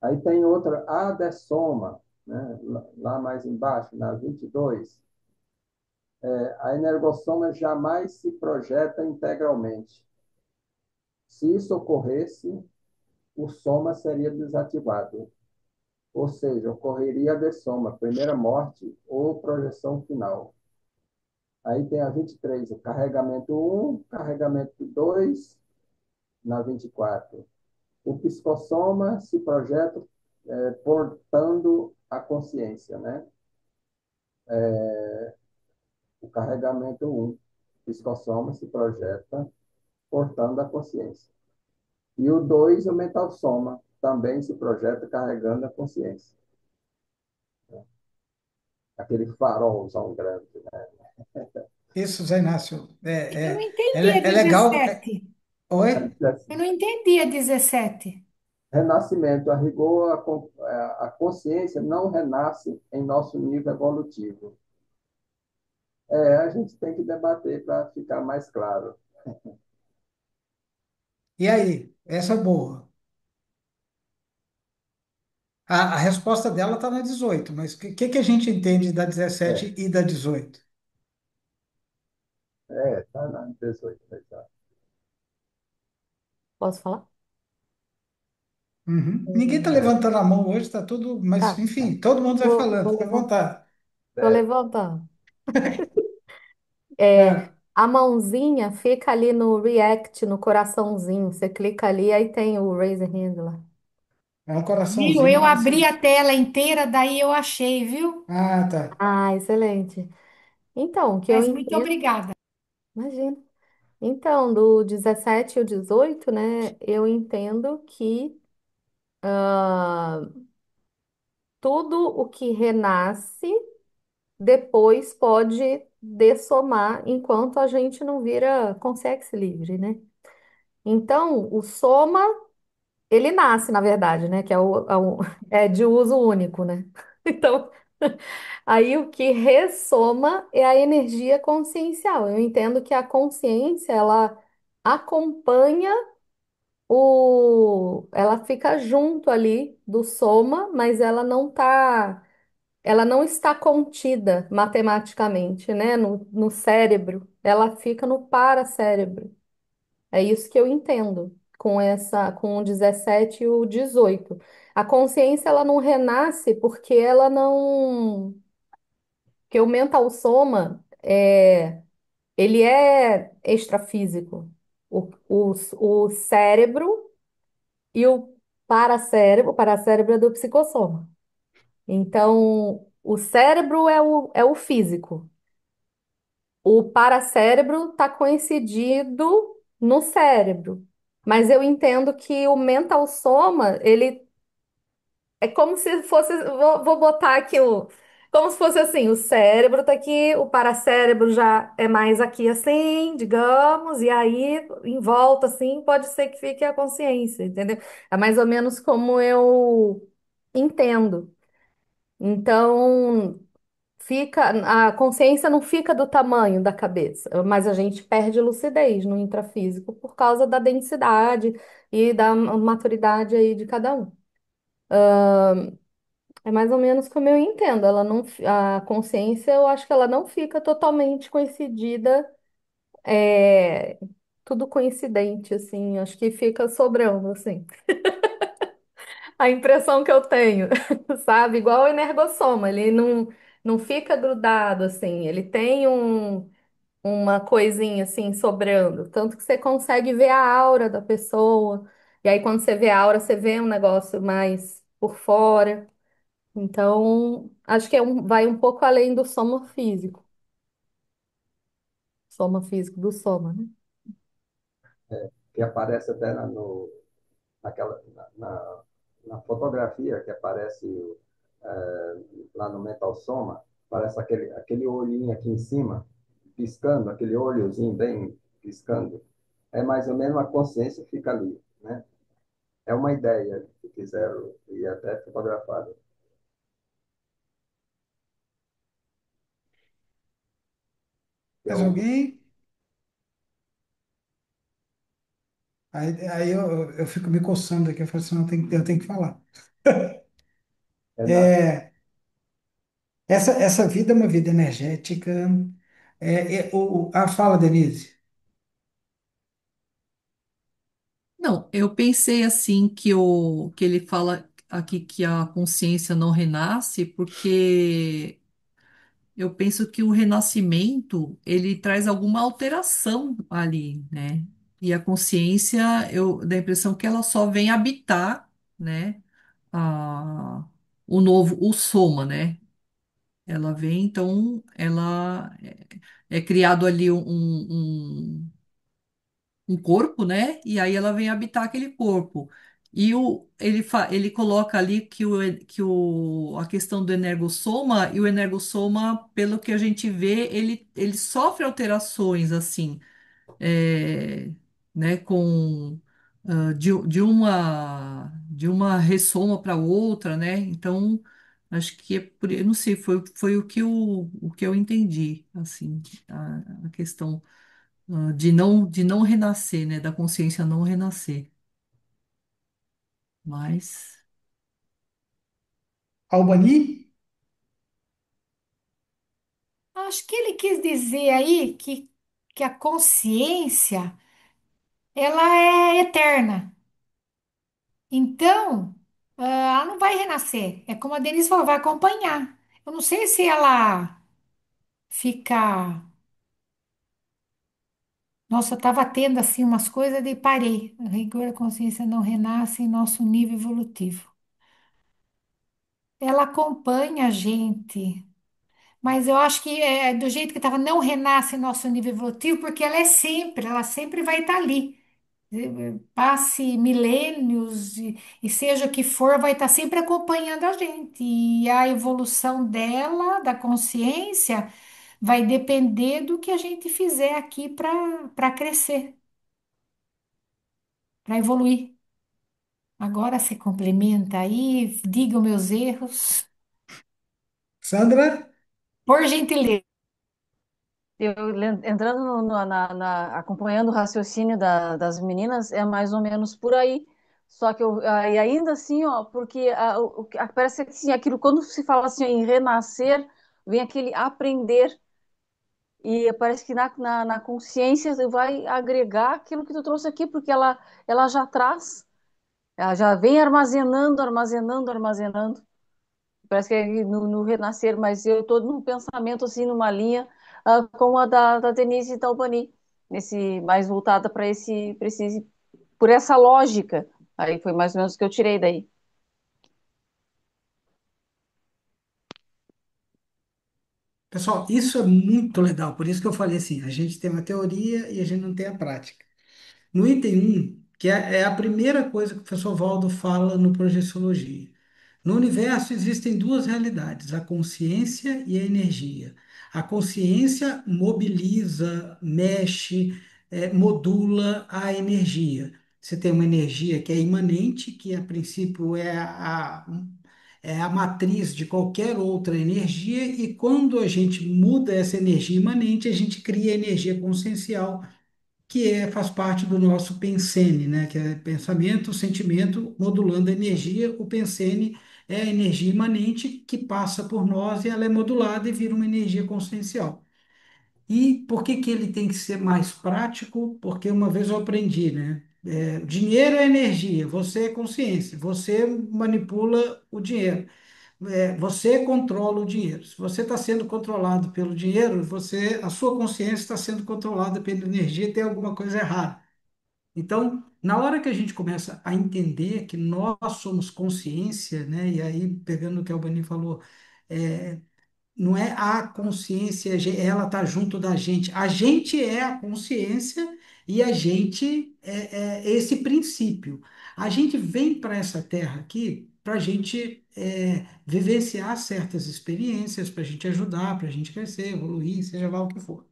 Aí tem outra adessoma, né? Lá mais embaixo, na 22. A energossoma jamais se projeta integralmente. Se isso ocorresse, o soma seria desativado, ou seja, ocorreria a dessoma, primeira morte ou projeção final. Aí tem a 23, o carregamento um, carregamento 2 na 24. O psicossoma se projeta portando a consciência, né? O carregamento um, psicossoma se projeta portando a consciência. E o 2, o mental soma, também se projeta carregando a consciência. Aquele farolzão grande, né? Isso, Zé Inácio, Eu não é, entendi a é legal. 17. Oi? Eu não entendi a 17. Renascimento, a rigor, a consciência não renasce em nosso nível evolutivo. A gente tem que debater para ficar mais claro. E aí? Essa é boa. A resposta dela está na 18, mas o que a gente entende da É, 17 e da 18? tá na 18, exato. Posso falar? Uhum. Ninguém está Hum, É, levantando a mão hoje, está tudo. Mas, Tá, enfim, todo mundo vai vou, falando, vou fica à levantar. vontade. Tô é, levantando. É, É, a mãozinha fica ali no React, no coraçãozinho. Você clica ali, aí tem o Raise Hand lá. é um Viu? coraçãozinho, Eu deve abri ser. a tela inteira, daí eu achei, viu? Ah, tá. Ah, excelente. Então, o que eu Mas muito entendo, obrigada. imagina. Então, do 17 e o 18, né, eu entendo que ah, tudo o que renasce depois pode dessomar enquanto a gente não vira consciência livre, né? Então, o soma, ele nasce, na verdade, né? Que é, é de uso único, né? Então, aí o que ressoma é a energia consciencial. Eu entendo que a consciência, ela acompanha ela fica junto ali do soma, mas ela não está contida matematicamente, né, no cérebro, ela fica no paracérebro. É isso que eu entendo com o 17 e o 18. A consciência, ela não renasce porque ela não, porque o mental soma ele é extrafísico. O cérebro e o paracérebro é do psicossoma. Então, o cérebro é o físico. O paracérebro está coincidido no cérebro. Mas eu entendo que o mental soma, ele é como se fosse, vou botar aqui como se fosse assim, o cérebro tá aqui, o paracérebro já é mais aqui assim, digamos, e aí em volta assim, pode ser que fique a consciência, entendeu? É mais ou menos como eu entendo. Então, a consciência não fica do tamanho da cabeça, mas a gente perde lucidez no intrafísico por causa da densidade e da maturidade aí de cada um. É mais ou menos como eu entendo. Ela não, a consciência, eu acho que ela não fica totalmente coincidida, é, tudo coincidente, assim. Acho que fica sobrando, assim. A impressão que eu tenho, sabe? Igual o energossoma, ele não fica grudado, assim. Ele tem uma coisinha, assim, sobrando. Tanto que você consegue ver a aura da pessoa. E aí, quando você vê a aura, você vê um negócio mais por fora. Então, acho que vai um pouco além do soma físico do soma, né? que aparece até naquela, na fotografia que aparece lá no Mental Soma, parece aquele olhinho aqui em cima, piscando, aquele olhozinho bem piscando. É mais ou menos a consciência fica ali, né? É uma ideia que fizeram e até fotografaram. Que é Mais o alguém? Aí eu fico me coçando aqui, eu falo assim, não, eu tenho que falar. Renato. É, essa vida é uma vida energética. Fala, Denise. Não, eu pensei assim que ele fala aqui que a consciência não renasce, porque eu penso que o renascimento ele traz alguma alteração ali, né? E a consciência, eu dá a impressão que ela só vem habitar, né? A, o novo, o soma, né? Ela vem, então, ela é criado ali um corpo, né? E aí ela vem habitar aquele corpo. E ele coloca ali a questão do energossoma, e o energossoma, pelo que a gente vê, ele sofre alterações, assim, é, né? De uma ressoma para outra, né? Então, acho que eu não sei, foi o que eu entendi, assim, a questão de não renascer, né? Da consciência não renascer. Mas, Albani? Acho que ele quis dizer aí que a consciência, ela é eterna. Então, ela não vai renascer. É como a Denise falou, vai acompanhar. Eu não sei se ela fica. Nossa, eu estava tendo assim umas coisas e parei. A rigor, a consciência não renasce em nosso nível evolutivo. Ela acompanha a gente, mas eu acho que é do jeito que estava, não renasce em nosso nível evolutivo, porque ela sempre vai estar ali. Passe milênios e seja o que for, vai estar sempre acompanhando a gente. E a evolução dela, da consciência, vai depender do que a gente fizer aqui para crescer, para evoluir. Agora se complementa aí, diga os meus erros, Sandra? por gentileza. Entrando acompanhando o raciocínio das meninas, é mais ou menos por aí. Só que e ainda assim, ó, porque parece que assim, aquilo, quando se fala assim em renascer, vem aquele aprender, e parece que na consciência vai agregar aquilo que tu trouxe aqui, porque ela já traz, ela já vem armazenando, armazenando, armazenando. Parece que é no renascer, mas eu estou num pensamento assim, numa linha como a da Denise Talbani, nesse mais voltada por essa lógica. Aí foi mais ou menos o que eu tirei daí. Pessoal, isso é muito legal, por isso que eu falei assim, a gente tem uma teoria e a gente não tem a prática. No item um, que é a primeira coisa que o professor Valdo fala no Projeciologia. No universo existem duas realidades, a consciência e a energia. A consciência mobiliza, mexe, modula a energia. Você tem uma energia que é imanente, que a princípio é a matriz de qualquer outra energia, e quando a gente muda essa energia imanente, a gente cria energia consciencial faz parte do nosso pensene, né? Que é pensamento, sentimento, modulando a energia. O pensene é a energia imanente que passa por nós e ela é modulada e vira uma energia consciencial. E por que que ele tem que ser mais prático? Porque uma vez eu aprendi, né? Dinheiro é energia, você é consciência, você manipula o dinheiro, você controla o dinheiro. Se você está sendo controlado pelo dinheiro, a sua consciência está sendo controlada pela energia, tem alguma coisa errada. Então, na hora que a gente começa a entender que nós somos consciência, né? E aí, pegando o que a Albani falou, é, não é a consciência, ela está junto da gente. A gente é a consciência e a gente é esse princípio. A gente vem para essa terra aqui para a gente vivenciar certas experiências, para a gente ajudar, para a gente crescer, evoluir, seja lá o que for.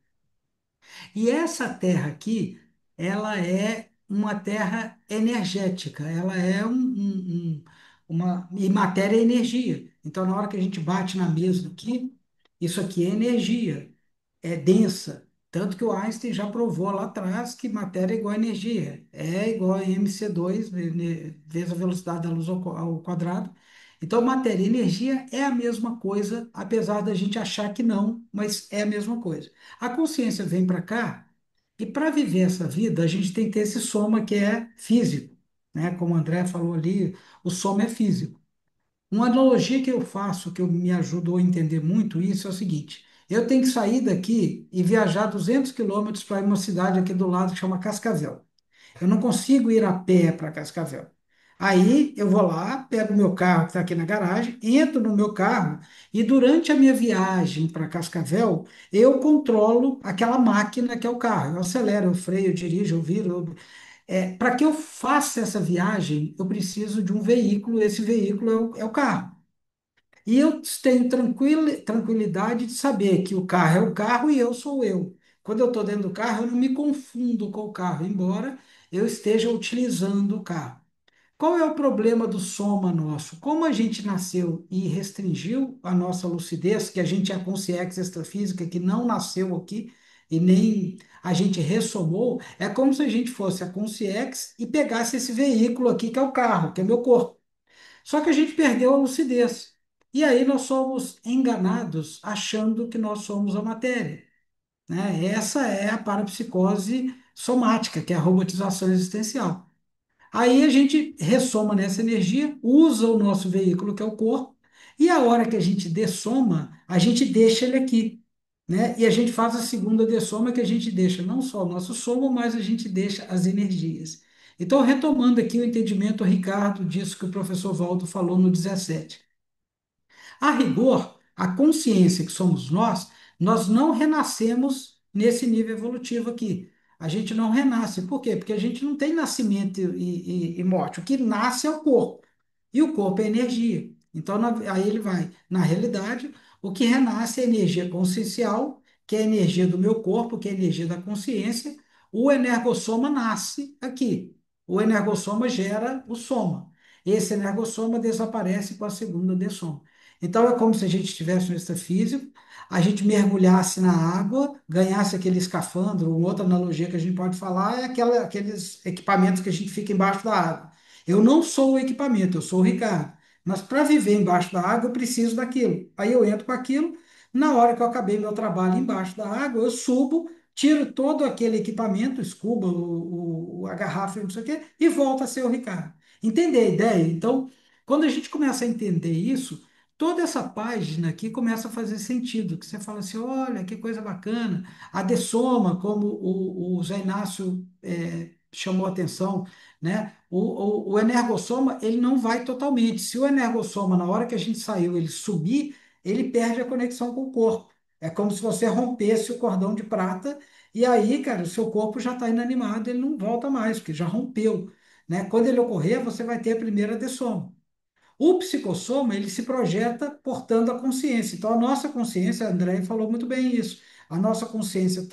E essa terra aqui, ela é uma terra energética, ela é uma. E matéria é energia. Então, na hora que a gente bate na mesa aqui, isso aqui é energia, é densa. Tanto que o Einstein já provou lá atrás que matéria é igual a energia, é igual a mc2, vezes a velocidade da luz ao quadrado. Então, matéria e energia é a mesma coisa, apesar da gente achar que não, mas é a mesma coisa. A consciência vem para cá e para viver essa vida, a gente tem que ter esse soma que é físico, né? Como o André falou ali, o soma é físico. Uma analogia que eu faço, que me ajudou a entender muito isso, é o seguinte: eu tenho que sair daqui e viajar 200 quilômetros para uma cidade aqui do lado que chama Cascavel. Eu não consigo ir a pé para Cascavel. Aí eu vou lá, pego o meu carro que está aqui na garagem, entro no meu carro e durante a minha viagem para Cascavel, eu controlo aquela máquina que é o carro. Eu acelero, eu freio, eu dirijo, eu viro. Para que eu faça essa viagem, eu preciso de um veículo, esse veículo é o carro. E eu tenho tranquilidade de saber que o carro é o carro e eu sou eu. Quando eu estou dentro do carro, eu não me confundo com o carro, embora eu esteja utilizando o carro. Qual é o problema do soma nosso? Como a gente nasceu e restringiu a nossa lucidez, que a gente é a consciência extrafísica que não nasceu aqui e nem a gente ressomou, é como se a gente fosse a consciência e pegasse esse veículo aqui que é o carro, que é meu corpo. Só que a gente perdeu a lucidez. E aí nós somos enganados achando que nós somos a matéria, né? Essa é a parapsicose somática, que é a robotização existencial. Aí a gente ressoma nessa energia, usa o nosso veículo, que é o corpo, e a hora que a gente dessoma, a gente deixa ele aqui, né? E a gente faz a segunda dessoma, que a gente deixa não só o nosso somo, mas a gente deixa as energias. Então, retomando aqui o entendimento, Ricardo, disso que o professor Valdo falou no 17. A rigor, a consciência que somos nós não renascemos nesse nível evolutivo aqui. A gente não renasce. Por quê? Porque a gente não tem nascimento e morte. O que nasce é o corpo. E o corpo é energia. Então, aí ele vai. Na realidade, o que renasce é energia consciencial, que é a energia do meu corpo, que é a energia da consciência. O energossoma nasce aqui. O energossoma gera o soma. Esse energossoma desaparece com a segunda dessoma. Então, é como se a gente estivesse no extrafísico, a gente mergulhasse na água, ganhasse aquele escafandro, ou outra analogia que a gente pode falar é aqueles equipamentos que a gente fica embaixo da água. Eu não sou o equipamento, eu sou o Ricardo. Mas para viver embaixo da água, eu preciso daquilo. Aí eu entro com aquilo, na hora que eu acabei meu trabalho embaixo da água, eu subo, tiro todo aquele equipamento, o scuba, a garrafa, não sei o quê, e volto a ser o Ricardo. Entender a ideia? Então, quando a gente começa a entender isso, toda essa página aqui começa a fazer sentido, que você fala assim, olha, que coisa bacana, a dessoma, como o Zé Inácio chamou a atenção, né? O energossoma, ele não vai totalmente. Se o energossoma, na hora que a gente saiu, ele subir, ele perde a conexão com o corpo. É como se você rompesse o cordão de prata, e aí, cara, o seu corpo já está inanimado, ele não volta mais, porque já rompeu, né? Quando ele ocorrer, você vai ter a primeira dessoma. O psicossoma, ele se projeta portando a consciência. Então, a nossa consciência, a André falou muito bem isso. A nossa consciência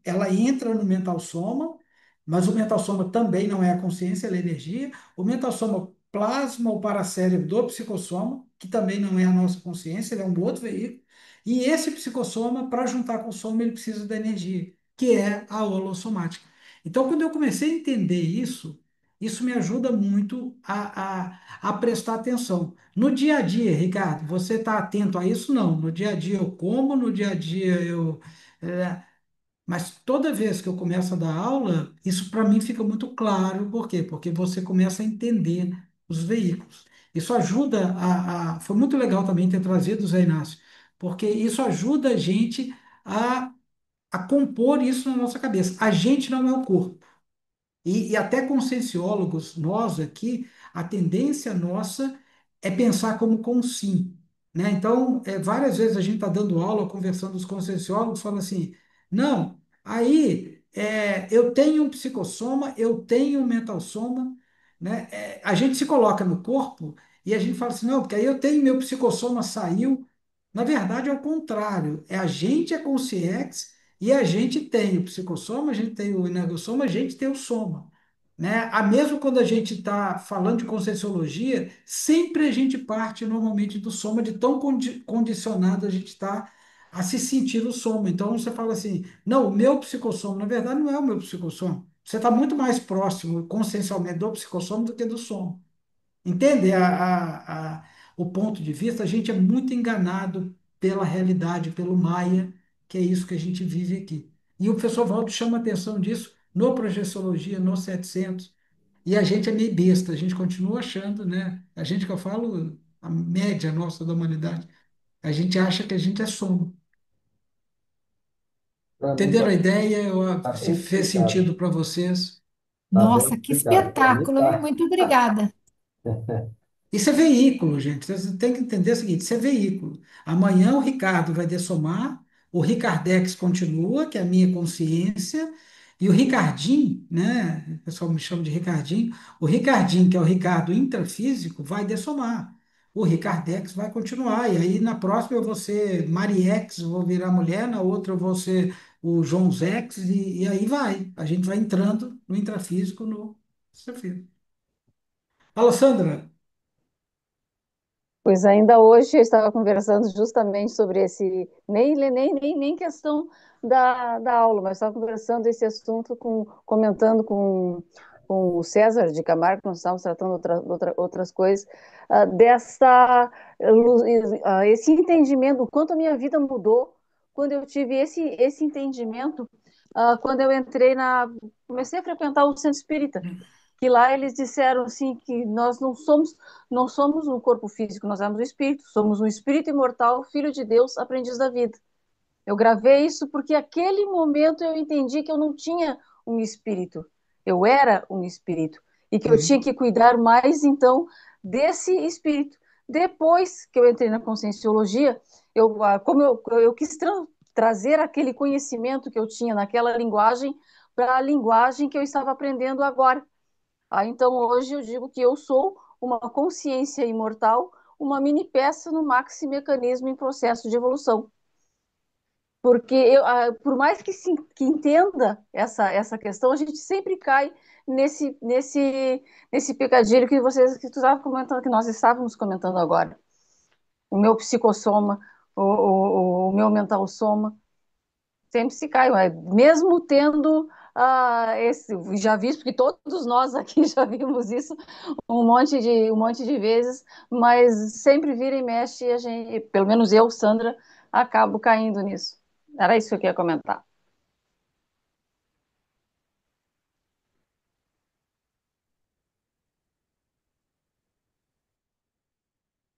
ela entra no mental soma, mas o mental soma também não é a consciência, ela é energia. O mental soma plasma o paracérebro do psicossoma, que também não é a nossa consciência, ele é um outro veículo. E esse psicossoma, para juntar com o soma, ele precisa da energia, que é a holossomática. Então, quando eu comecei a entender isso me ajuda muito a prestar atenção. No dia a dia, Ricardo, você está atento a isso? Não. No dia a dia eu como, no dia a dia eu. é, mas toda vez que eu começo a dar aula, isso para mim fica muito claro. Por quê? Porque você começa a entender os veículos. Isso ajuda foi muito legal também ter trazido o Zé Inácio, porque isso ajuda a gente a, a compor isso na nossa cabeça. A gente não é o corpo. E até conscienciólogos, nós aqui, a tendência nossa é pensar como consim, né? Então, várias vezes a gente está dando aula, conversando com os conscienciólogos, fala assim, não, aí eu tenho um psicossoma, eu tenho um mental soma, né? A gente se coloca no corpo e a gente fala assim, não, porque aí eu tenho meu psicossoma saiu. Na verdade, é o contrário, a gente é consciex e a gente tem o psicossoma, a gente tem o energossoma, a gente tem o soma, né? Mesmo quando a gente está falando de conscienciologia, sempre a gente parte normalmente do soma, de tão condicionado a gente está a se sentir o soma. Então você fala assim, não, o meu psicossoma, na verdade não é o meu psicossoma. Você está muito mais próximo consciencialmente do psicossoma do que do soma. Entende o ponto de vista? A gente é muito enganado pela realidade, pelo Maia, que é isso que a gente vive aqui. E o professor Valdo chama atenção disso no Projeciologia, no 700. E a gente é meio besta, a gente continua achando, né? A gente que eu falo, a média nossa da humanidade, a gente acha que a gente é soma. Para mim Entenderam a ideia? tá Se bem fez explicado. sentido para vocês? Tá bem Nossa, que explicado. Para mim espetáculo, hein? tá. Muito obrigada. Isso é veículo, gente. Você tem que entender o seguinte: isso é veículo. Amanhã o Ricardo vai dessomar, o Ricardex continua, que é a minha consciência, e o Ricardinho, né? O pessoal me chama de Ricardinho. O Ricardinho, que é o Ricardo intrafísico, vai dessomar. O Ricardex vai continuar. E aí na próxima eu vou ser Mariex, eu vou virar mulher, na outra eu vou ser o João Zex, e aí vai. A gente vai entrando no intrafísico, no extrafísico. Fala, Sandra. Pois ainda hoje eu estava conversando justamente sobre esse, nem questão da aula, mas estava conversando esse assunto comentando com com o César de Camargo, nós estávamos tratando outras coisas, dessa, esse entendimento, o quanto a minha vida mudou quando eu tive esse entendimento, quando eu comecei a frequentar o centro espírita, que lá eles disseram assim que nós não somos um corpo físico, nós somos um espírito, somos um espírito imortal, filho de Deus, aprendiz da vida. Eu gravei isso porque aquele momento eu entendi que eu não tinha um espírito, eu era um espírito e que eu tinha Sim. que cuidar mais então desse espírito. Depois que eu entrei na conscienciologia, como eu quis trazer aquele conhecimento que eu tinha naquela linguagem para a linguagem que eu estava aprendendo agora. Então hoje eu digo que eu sou uma consciência imortal, uma mini peça no maxi mecanismo em processo de evolução. Porque por mais que entenda essa questão, a gente sempre cai nesse pecadilho que tu estava comentando, que nós estávamos comentando agora. O meu psicossoma, o meu mental soma, sempre se cai, mesmo tendo já visto, porque todos nós aqui já vimos isso um monte de vezes, mas sempre vira e mexe, e a gente, pelo menos eu, Sandra, acabo caindo nisso. Era isso que eu queria comentar.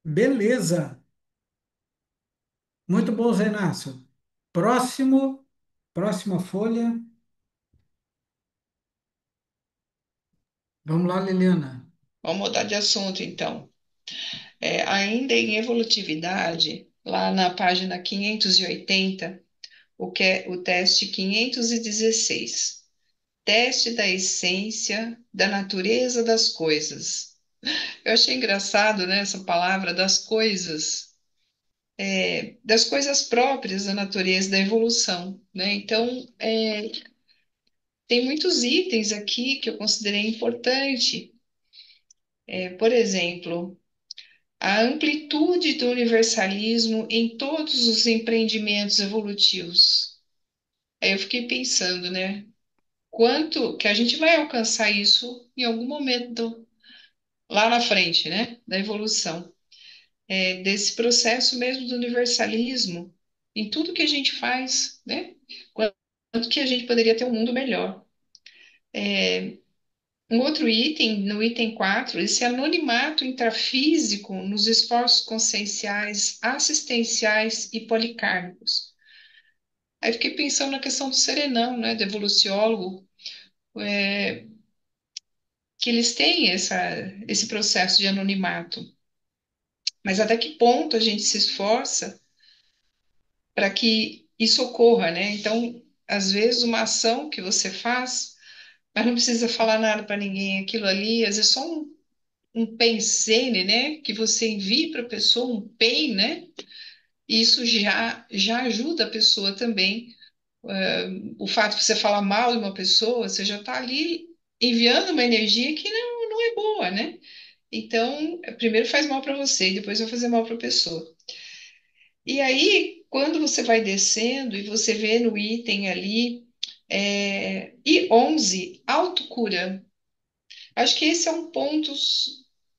Beleza. Muito bom, Zé Inácio. Próximo, próxima folha. Vamos lá, Liliana. Vamos mudar de assunto, então. Ainda em evolutividade, lá na página 580, o teste 516. Teste da essência da natureza das coisas. Eu achei engraçado, né, essa palavra das coisas, das coisas próprias da natureza da evolução, né? Então, tem muitos itens aqui que eu considerei importante. Por exemplo, a amplitude do universalismo em todos os empreendimentos evolutivos. Aí eu fiquei pensando, né? Quanto que a gente vai alcançar isso em algum momento lá na frente, né? Da evolução. Desse processo mesmo do universalismo em tudo que a gente faz, né? Quanto que a gente poderia ter um mundo melhor. Um outro item, no item 4, esse anonimato intrafísico nos esforços conscienciais, assistenciais e policármicos. Aí fiquei pensando na questão do serenão, né, do evoluciólogo, que eles têm esse processo de anonimato. Mas até que ponto a gente se esforça para que isso ocorra, né? Então, às vezes, uma ação que você faz, mas não precisa falar nada para ninguém, aquilo ali, às vezes só um pensene, né? Que você envie para a pessoa um pen, né? E isso já ajuda a pessoa também. O fato de você falar mal de uma pessoa, você já está ali enviando uma energia que não é boa, né? Então, primeiro faz mal para você e depois vai fazer mal para a pessoa. E aí, quando você vai descendo e você vê no item ali, I11, autocura. Acho que esse é um ponto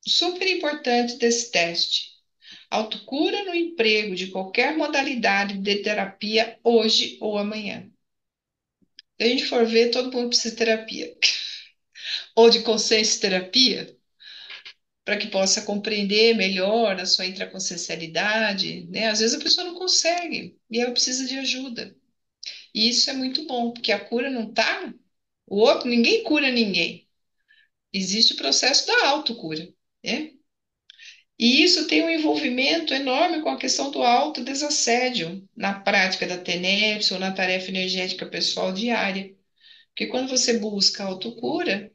super importante desse teste. Autocura no emprego de qualquer modalidade de terapia hoje ou amanhã. Se a gente for ver, todo mundo precisa de terapia. Ou de consciência terapia, para que possa compreender melhor a sua intraconsciencialidade, né? Às vezes a pessoa não consegue e ela precisa de ajuda. E isso é muito bom, porque a cura não está. O outro, ninguém cura ninguém. Existe o processo da autocura, né? E isso tem um envolvimento enorme com a questão do autodesassédio na prática da TENEPS ou na tarefa energética pessoal diária. Porque quando você busca a autocura,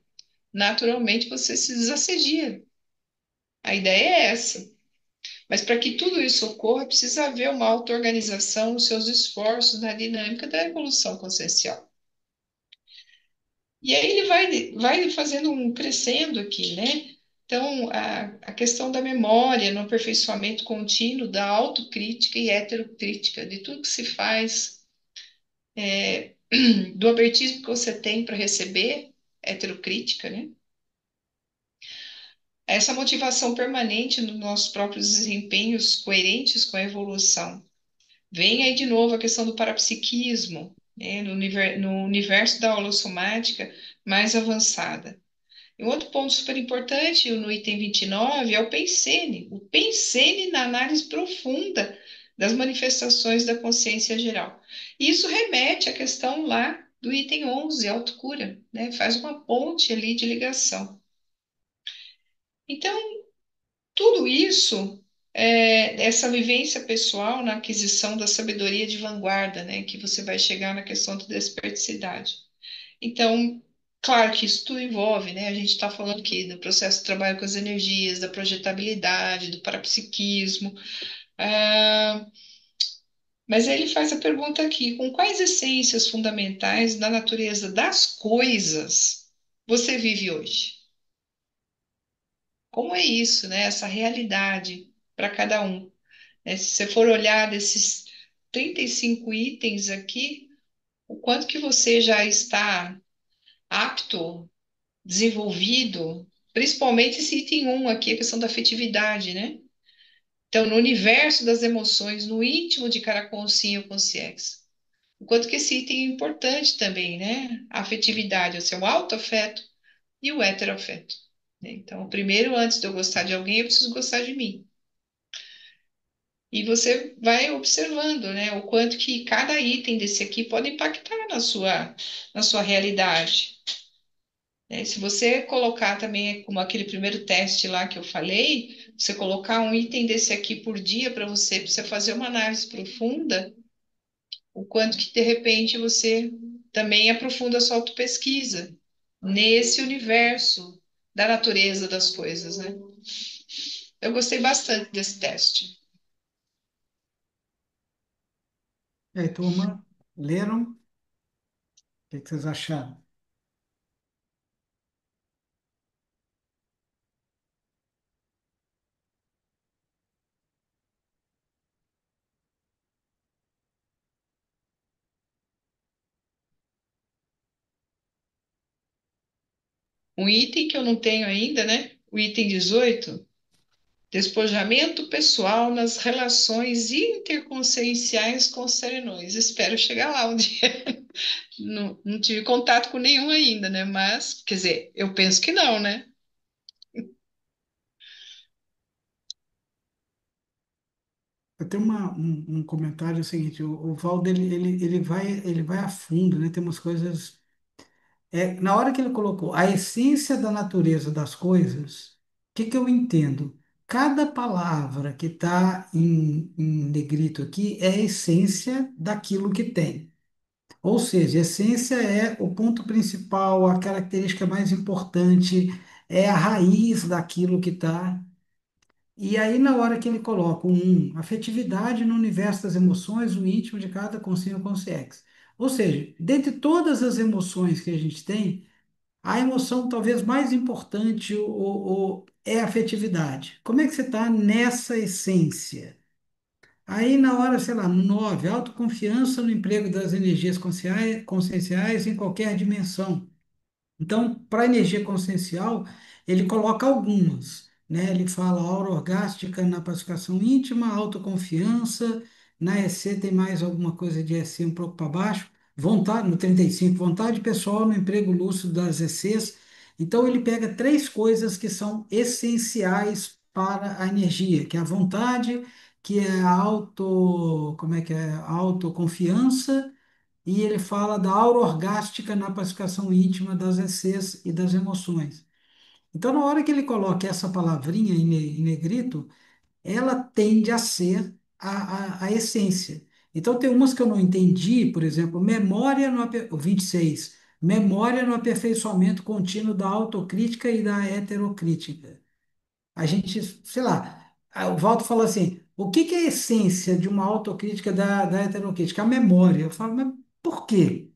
naturalmente você se desassedia. A ideia é essa. Mas para que tudo isso ocorra, precisa haver uma auto-organização nos seus esforços na dinâmica da evolução consciencial. E aí ele vai fazendo um crescendo aqui, né? Então, a questão da memória, no aperfeiçoamento contínuo da autocrítica e heterocrítica, de tudo que se faz, do abertismo que você tem para receber, heterocrítica, né? Essa motivação permanente nos nossos próprios desempenhos coerentes com a evolução. Vem aí de novo a questão do parapsiquismo, né, no universo da holossomática mais avançada. E um outro ponto super importante no item 29 é o Pensene. O Pensene na análise profunda das manifestações da consciência geral. E isso remete à questão lá do item 11, autocura, né? Faz uma ponte ali de ligação. Então, tudo isso, essa vivência pessoal na aquisição da sabedoria de vanguarda, né, que você vai chegar na questão da desperticidade. Então, claro que isso tudo envolve, né, a gente está falando aqui do processo de trabalho com as energias, da projetabilidade, do parapsiquismo, ah, mas ele faz a pergunta aqui, com quais essências fundamentais da natureza das coisas você vive hoje? Como é isso, né, essa realidade para cada um? Né? Se você for olhar desses 35 itens aqui, o quanto que você já está apto, desenvolvido, principalmente esse item um aqui, a questão da afetividade, né? Então, no universo das emoções, no íntimo de cada consciência ou consciência. O quanto que esse item é importante também, né? A afetividade, o seu autoafeto e o heteroafeto. Né? Então, primeiro, antes de eu gostar de alguém, eu preciso gostar de mim. E você vai observando, né, o quanto que cada item desse aqui pode impactar na sua realidade. Né? Se você colocar também, como aquele primeiro teste lá que eu falei, você colocar um item desse aqui por dia para você fazer uma análise profunda, o quanto que de repente você também aprofunda a sua autopesquisa nesse universo da natureza das coisas, né? Eu gostei bastante desse teste. E aí, turma, leram? O que vocês acharam? Um item que eu não tenho ainda, né? O item 18, despojamento pessoal nas relações interconscienciais com os serenões. Espero chegar lá um dia. Não, não tive contato com nenhum ainda, né? Mas, quer dizer, eu penso que não, né? Eu tenho um comentário seguinte, o Valdo, ele vai a fundo, né? Tem umas coisas. Na hora que ele colocou a essência da natureza das coisas, o que eu entendo? Cada palavra que está em negrito aqui é a essência daquilo que tem. Ou seja, a essência é o ponto principal, a característica mais importante, é a raiz daquilo que está. E aí, na hora que ele coloca afetividade no universo das emoções, o íntimo de cada consciência ou consciência. Ou seja, dentre todas as emoções que a gente tem, a emoção talvez mais importante é a afetividade. Como é que você está nessa essência? Aí, na hora, sei lá, no 9, autoconfiança no emprego das energias conscienciais em qualquer dimensão. Então, para a energia consciencial, ele coloca algumas, né? Ele fala aura orgástica na pacificação íntima, autoconfiança, na EC tem mais alguma coisa de EC um pouco para baixo, vontade, no 35 vontade pessoal no emprego lúcido das ECs. Então, ele pega três coisas que são essenciais para a energia, que é a vontade, que é a como é que é? A autoconfiança, e ele fala da aura orgástica na pacificação íntima das ECs e das emoções. Então, na hora que ele coloca essa palavrinha em negrito, ela tende a ser a essência. Então, tem umas que eu não entendi, por exemplo, o 26, memória no aperfeiçoamento contínuo da autocrítica e da heterocrítica. A gente, sei lá, o Walter falou assim, o que que é a essência de uma autocrítica da heterocrítica? A memória. Eu falo, mas por quê?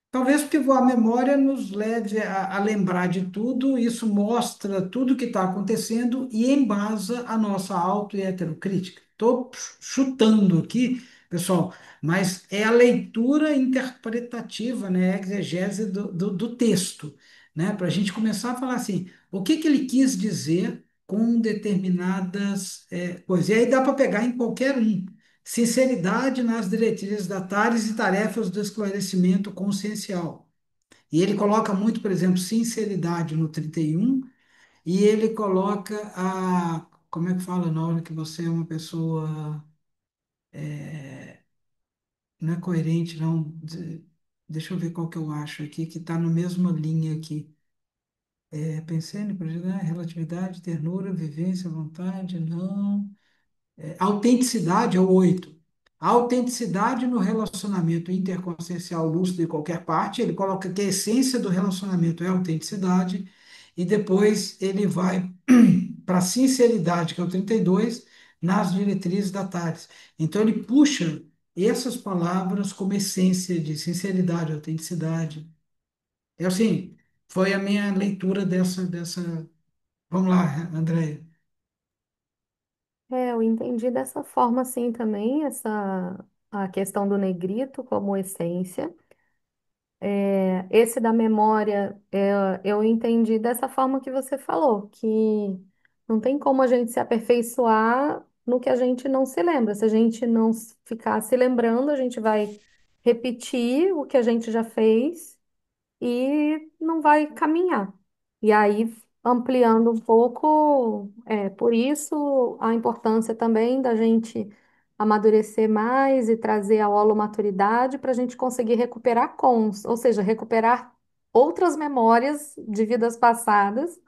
Talvez porque a memória nos leve a lembrar de tudo, isso mostra tudo o que está acontecendo e embasa a nossa auto e heterocrítica. Estou chutando aqui, pessoal, mas é a leitura interpretativa, né, a exegese do texto. né? Para a gente começar a falar assim, o que que ele quis dizer com determinadas coisas. E aí dá para pegar em qualquer um. Sinceridade nas diretrizes da TARES e tarefas do esclarecimento consciencial. E ele coloca muito, por exemplo, sinceridade no 31, e ele coloca como é que fala na hora que você é uma pessoa, não é coerente, não, deixa eu ver qual que eu acho aqui, que está na mesma linha aqui. Pensei no projeto, né? Relatividade, ternura, vivência, vontade, não. Autenticidade é o 8. A autenticidade no relacionamento interconsciencial lúcido de qualquer parte, ele coloca que a essência do relacionamento é a autenticidade, e depois ele vai para a sinceridade, que é o 32, nas diretrizes da TARES. Então ele puxa essas palavras como essência de sinceridade, autenticidade. É assim, foi a minha leitura dessa. Vamos lá, André. Eu entendi dessa forma assim também, a questão do negrito como essência. Esse da memória, eu entendi dessa forma que você falou, que não tem como a gente se aperfeiçoar no que a gente não se lembra. Se a gente não ficar se lembrando, a gente vai repetir o que a gente já fez e não vai caminhar. E aí, ampliando um pouco, por isso a importância também da gente amadurecer mais e trazer a holomaturidade para a gente conseguir recuperar cons, ou seja, recuperar outras memórias de vidas passadas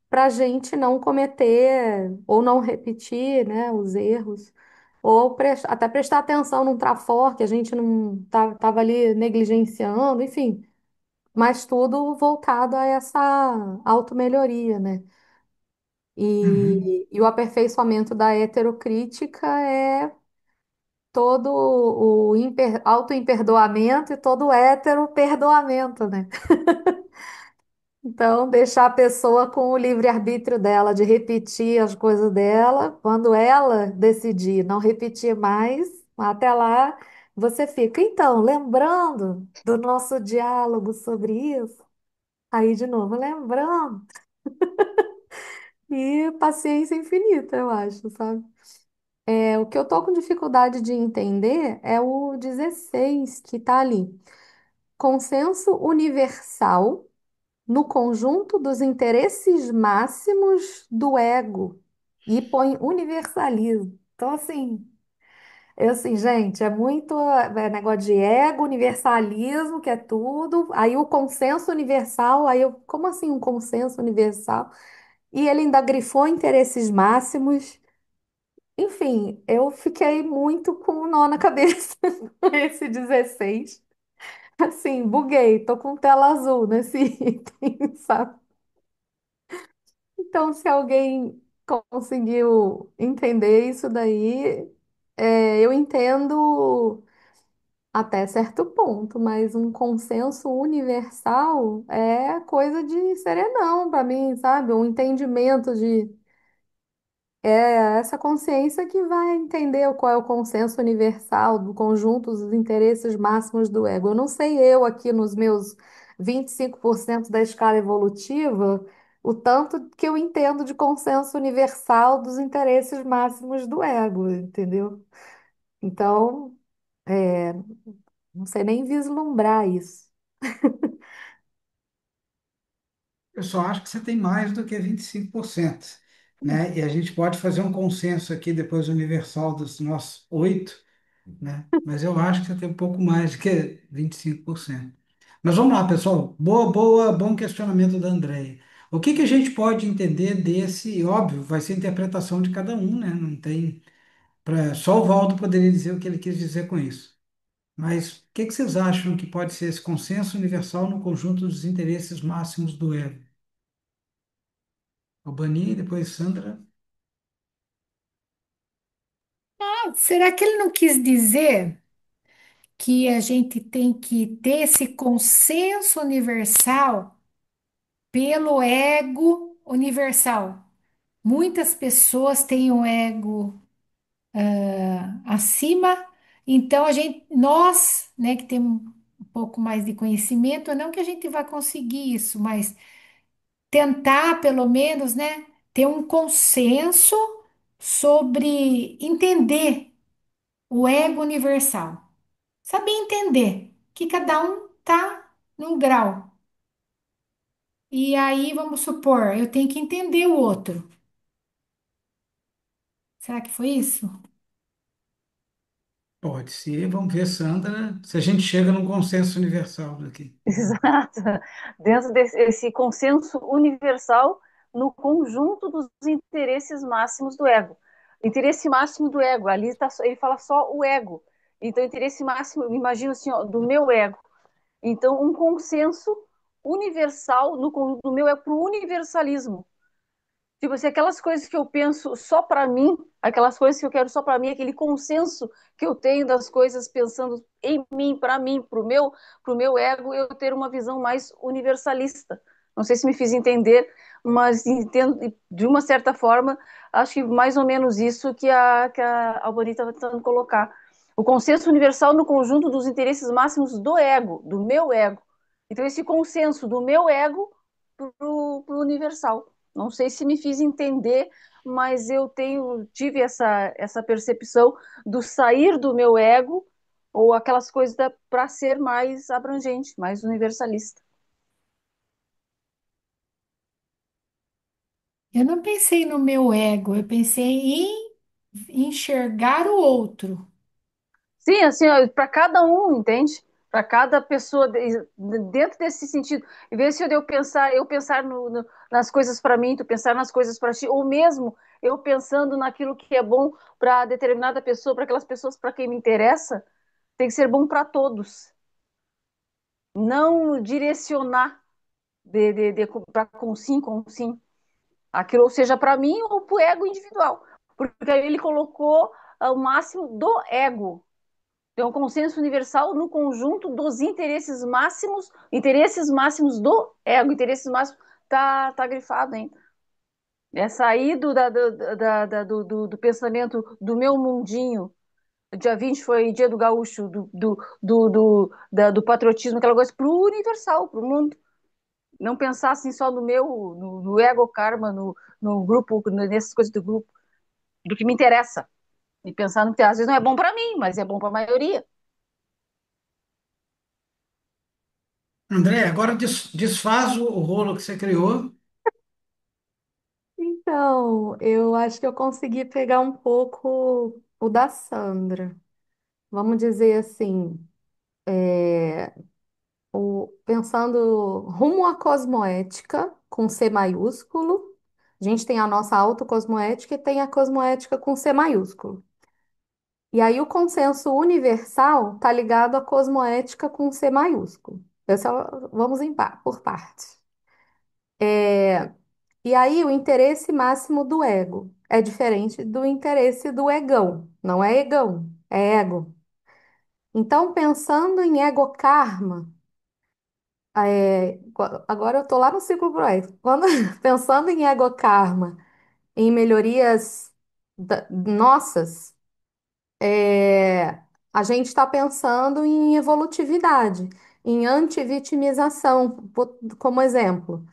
para a gente não cometer ou não repetir, né, os erros. Ou até prestar atenção num trafor que a gente não estava ali negligenciando, enfim, mas tudo voltado a essa automelhoria, né? Uhum. E o aperfeiçoamento da heterocrítica é todo o autoimperdoamento e todo o heteroperdoamento, né? Então, deixar a pessoa com o livre-arbítrio dela de repetir as coisas dela, quando ela decidir não repetir mais, até lá você fica. Então, lembrando do nosso diálogo sobre isso, aí de novo, lembrando. E paciência infinita, eu acho, sabe? O que eu tô com dificuldade de entender é o 16 que tá ali. Consenso universal no conjunto dos interesses máximos do ego. E põe universalismo. Então, assim, gente, é muito negócio de ego, universalismo, que é tudo. Aí o consenso universal, aí eu, como assim um consenso universal? E ele ainda grifou interesses máximos. Enfim, eu fiquei muito com um nó na cabeça com esse 16. Assim, buguei, tô com tela azul nesse item, sabe? Então, se alguém conseguiu entender isso daí, eu entendo até certo ponto, mas um consenso universal é coisa de serenão para mim, sabe? Um entendimento de. É essa consciência que vai entender qual é o consenso universal do conjunto dos interesses máximos do ego. Eu não sei eu aqui nos meus 25% da escala evolutiva, o tanto que eu entendo de consenso universal dos interesses máximos do ego, entendeu? Então, não sei nem vislumbrar isso. Eu só acho que você tem mais do que 25%, né? E a gente pode fazer um consenso aqui depois universal dos nossos 8, né? Mas eu acho que você tem um pouco mais do que 25%. Mas vamos lá, pessoal. Bom questionamento da Andréia. O que que a gente pode entender desse? Óbvio, vai ser a interpretação de cada um, né? Não tem. Só o Valdo poderia dizer o que ele quis dizer com isso. Mas o que que vocês acham que pode ser esse consenso universal no conjunto dos interesses máximos do ego? Albani, depois Sandra. Será que ele não quis dizer que a gente tem que ter esse consenso universal pelo ego universal? Muitas pessoas têm um ego acima, então nós, né, que temos pouco mais de conhecimento, não que a gente vai conseguir isso, mas tentar, pelo menos, né, ter um consenso sobre entender o ego universal. Saber entender que cada um tá num grau. E aí, vamos supor, eu tenho que entender o outro. Será que foi isso? Pode ser, vamos ver, Sandra, se a gente chega num consenso universal daqui. Exato. Dentro desse consenso universal no conjunto dos interesses máximos do ego. Interesse máximo do ego, ali tá, ele fala só o ego. Então, interesse máximo, eu imagino assim, ó, do meu ego. Então, um consenso universal no conjunto do meu ego para o universalismo. Tipo assim, aquelas coisas que eu penso só para mim, aquelas coisas que eu quero só para mim, aquele consenso que eu tenho das coisas pensando em mim, pro meu ego, eu ter uma visão mais universalista. Não sei se me fiz entender, mas entendo, de uma certa forma, acho que mais ou menos isso que a Albani estava tentando colocar. O consenso universal no conjunto dos interesses máximos do ego, do meu ego. Então, esse consenso do meu ego pro universal. Não sei se me fiz entender, mas tive essa percepção do sair do meu ego ou aquelas coisas para ser mais abrangente, mais universalista. Eu não pensei no meu ego, eu pensei em enxergar o outro. Sim, assim, para cada um, entende? Para cada pessoa, dentro desse sentido, em vez de eu pensar nas coisas para mim, tu pensar nas coisas para ti, ou mesmo eu pensando naquilo que é bom para determinada pessoa, para aquelas pessoas para quem me interessa, tem que ser bom para todos. Não direcionar para com sim. Aquilo, ou seja, para mim ou para o ego individual. Porque aí ele colocou o máximo do ego. Tem um consenso universal no conjunto dos interesses máximos do ego, interesses máximos tá grifado ainda. É sair do pensamento do meu mundinho. Dia 20 foi dia do gaúcho, do patriotismo, aquela coisa, para o universal, para o mundo. Não pensar assim só no ego karma, no grupo, nessas coisas do grupo, do que me interessa. E pensar no que às vezes não é bom para mim, mas é bom para a maioria. André, agora desfaz o rolo que você criou. Então, eu acho que eu consegui pegar um pouco o da Sandra. Vamos dizer assim, pensando rumo à cosmoética, com C maiúsculo. A gente tem a nossa autocosmoética e tem a cosmoética com C maiúsculo. E aí o consenso universal está ligado à cosmoética com C maiúsculo. Vamos por partes. E aí o interesse máximo do ego é diferente do interesse do egão. Não é egão, é ego. Então, pensando em ego karma, agora eu tô lá no ciclo Bright. Quando pensando em ego karma, em melhorias nossas, a gente está pensando em evolutividade, em antivitimização, como exemplo.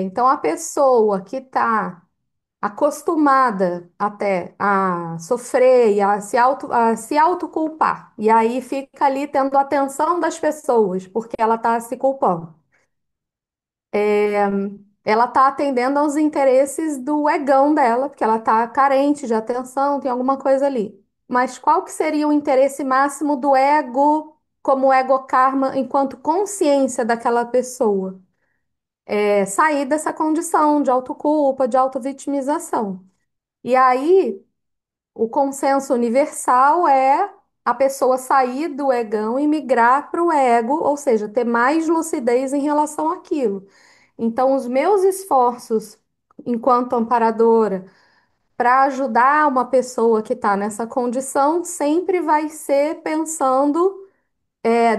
Então, a pessoa que está acostumada até a sofrer e a se autoculpar, e aí fica ali tendo a atenção das pessoas, porque ela está se culpando. Ela está atendendo aos interesses do egão dela, porque ela está carente de atenção, tem alguma coisa ali. Mas qual que seria o interesse máximo do ego, como ego karma, enquanto consciência daquela pessoa? Sair dessa condição de autoculpa, de autovitimização. E aí, o consenso universal é a pessoa sair do egão e migrar para o ego, ou seja, ter mais lucidez em relação àquilo. Então, os meus esforços enquanto amparadora para ajudar uma pessoa que está nessa condição sempre vai ser pensando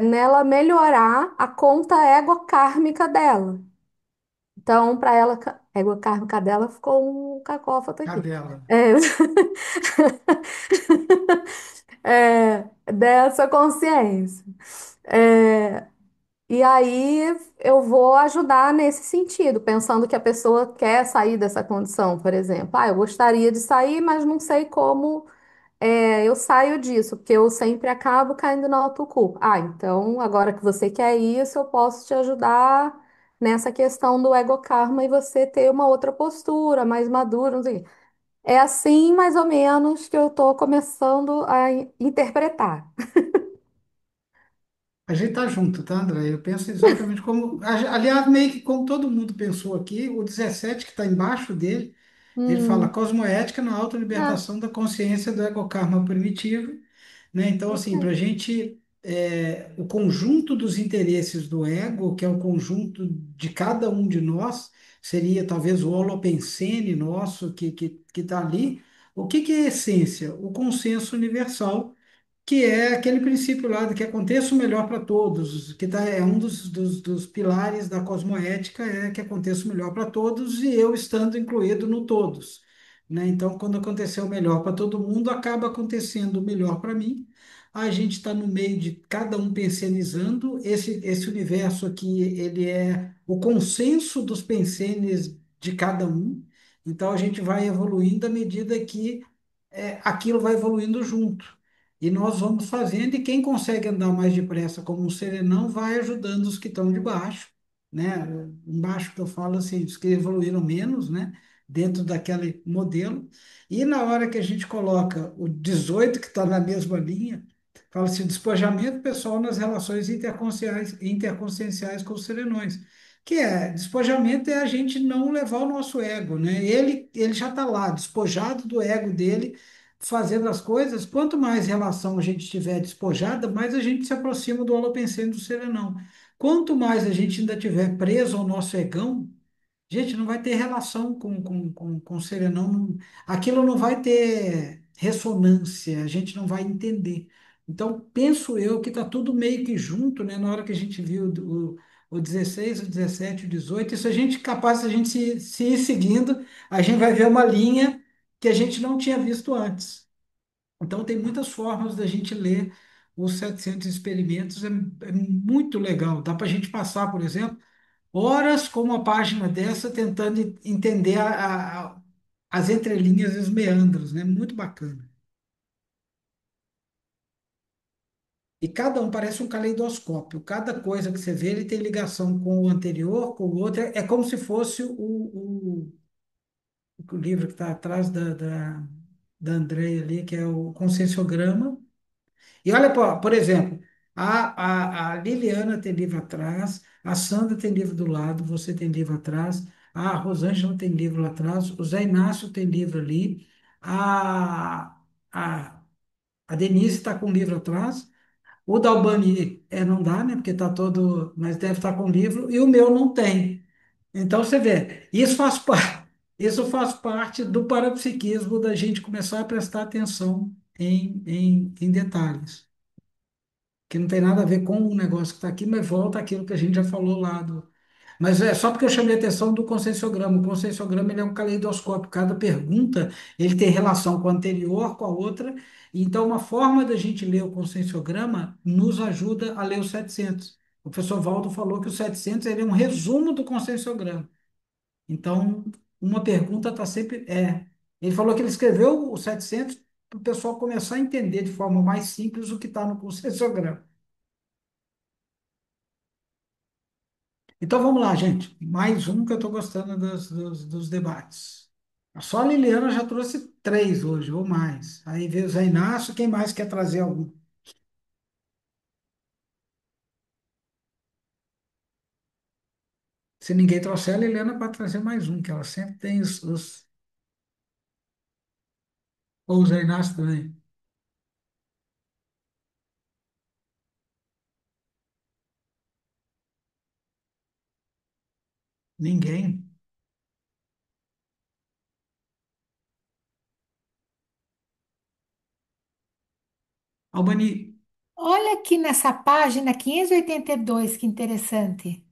nela melhorar a conta egocármica dela. Então, para ela, egocármica dela ficou um cacófato aqui. Cadela. É. dessa consciência. É, e aí eu vou ajudar nesse sentido, pensando que a pessoa quer sair dessa condição, por exemplo. Ah, eu gostaria de sair, mas não sei como eu saio disso, porque eu sempre acabo caindo na autoculpa. Ah, então agora que você quer isso, eu posso te ajudar nessa questão do ego karma e você ter uma outra postura mais madura, não sei. É assim, mais ou menos, que eu estou começando a interpretar. A gente tá junto, tá, André? Eu penso exatamente como. Aliás, meio que como todo mundo pensou aqui, o 17 que está embaixo dele, ele fala Hum, cosmoética na ah, autolibertação da consciência do ego-karma primitivo, né? Então, assim, para a ok. gente, o conjunto dos interesses do ego, que é o conjunto de cada um de nós, seria talvez o holopensene nosso que está ali. O que que é a essência? O consenso universal que é aquele princípio lá de que aconteça o melhor para todos, que é um dos pilares da cosmoética, é que aconteça o melhor para todos e eu estando incluído no todos, né? Então, quando acontecer o melhor para todo mundo, acaba acontecendo o melhor para mim. A gente está no meio de cada um pensenizando. Esse universo aqui, ele é o consenso dos pensenes de cada um. Então, a gente vai evoluindo à medida que aquilo vai evoluindo junto. E nós vamos fazendo, e quem consegue andar mais depressa como um serenão vai ajudando os que estão de baixo, né? Embaixo que eu falo assim, os que evoluíram menos, né? Dentro daquele modelo. E na hora que a gente coloca o 18 que está na mesma linha, fala assim, despojamento pessoal nas relações interconscienciais com os serenões. Que é, despojamento é a gente não levar o nosso ego, né? Ele já está lá, despojado do ego dele, fazendo as coisas, quanto mais relação a gente tiver despojada, mais a gente se aproxima do holopensene do serenão. Quanto mais a gente ainda tiver preso ao nosso egão, gente, não vai ter relação com o serenão, aquilo não vai ter ressonância, a gente não vai entender. Então, penso eu que está tudo meio que junto, né? Na hora que a gente viu o 16, o 17, o 18, isso a gente capaz de a gente se ir seguindo, a gente vai ver uma linha que a gente não tinha visto antes. Então, tem muitas formas da gente ler os 700 experimentos, é muito legal. Dá para a gente passar, por exemplo, horas com uma página dessa tentando entender as entrelinhas e os meandros, né? Muito bacana. E cada um parece um caleidoscópio. Cada coisa que você vê, ele tem ligação com o anterior, com o outro. É como se fosse o livro que está atrás da Andrea ali, que é o Conscienciograma. E olha, por exemplo, a Liliana tem livro atrás, a Sandra tem livro do lado, você tem livro atrás, a Rosângela tem livro lá atrás, o Zé Inácio tem livro ali, a, a, a Denise está com livro atrás, o Dalbani não dá, né? Porque está todo, mas deve estar com livro, e o meu não tem. Então você vê, isso faz parte do parapsiquismo da gente começar a prestar atenção em detalhes que não tem nada a ver com o negócio que está aqui, mas volta àquilo que a gente já falou lá do. Mas é só porque eu chamei a atenção do conscienciograma. O conscienciograma ele é um caleidoscópio. Cada pergunta ele tem relação com a anterior, com a outra. Então, uma forma da gente ler o conscienciograma nos ajuda a ler os 700. O professor Valdo falou que o 700 ele é um resumo do conscienciograma. Então, uma pergunta está sempre. Ele falou que ele escreveu o 700 para o pessoal começar a entender de forma mais simples o que está no conscienciograma. Então vamos lá, gente. Mais um que eu estou gostando dos debates. Só a Liliana já trouxe três hoje, ou mais. Aí veio o Zé Inácio, quem mais quer trazer algum? Se ninguém trouxer, a Liliana pode trazer mais um, que ela sempre tem ou o Zé Inácio também. Ninguém. Albani, Olha aqui nessa página 582, que interessante.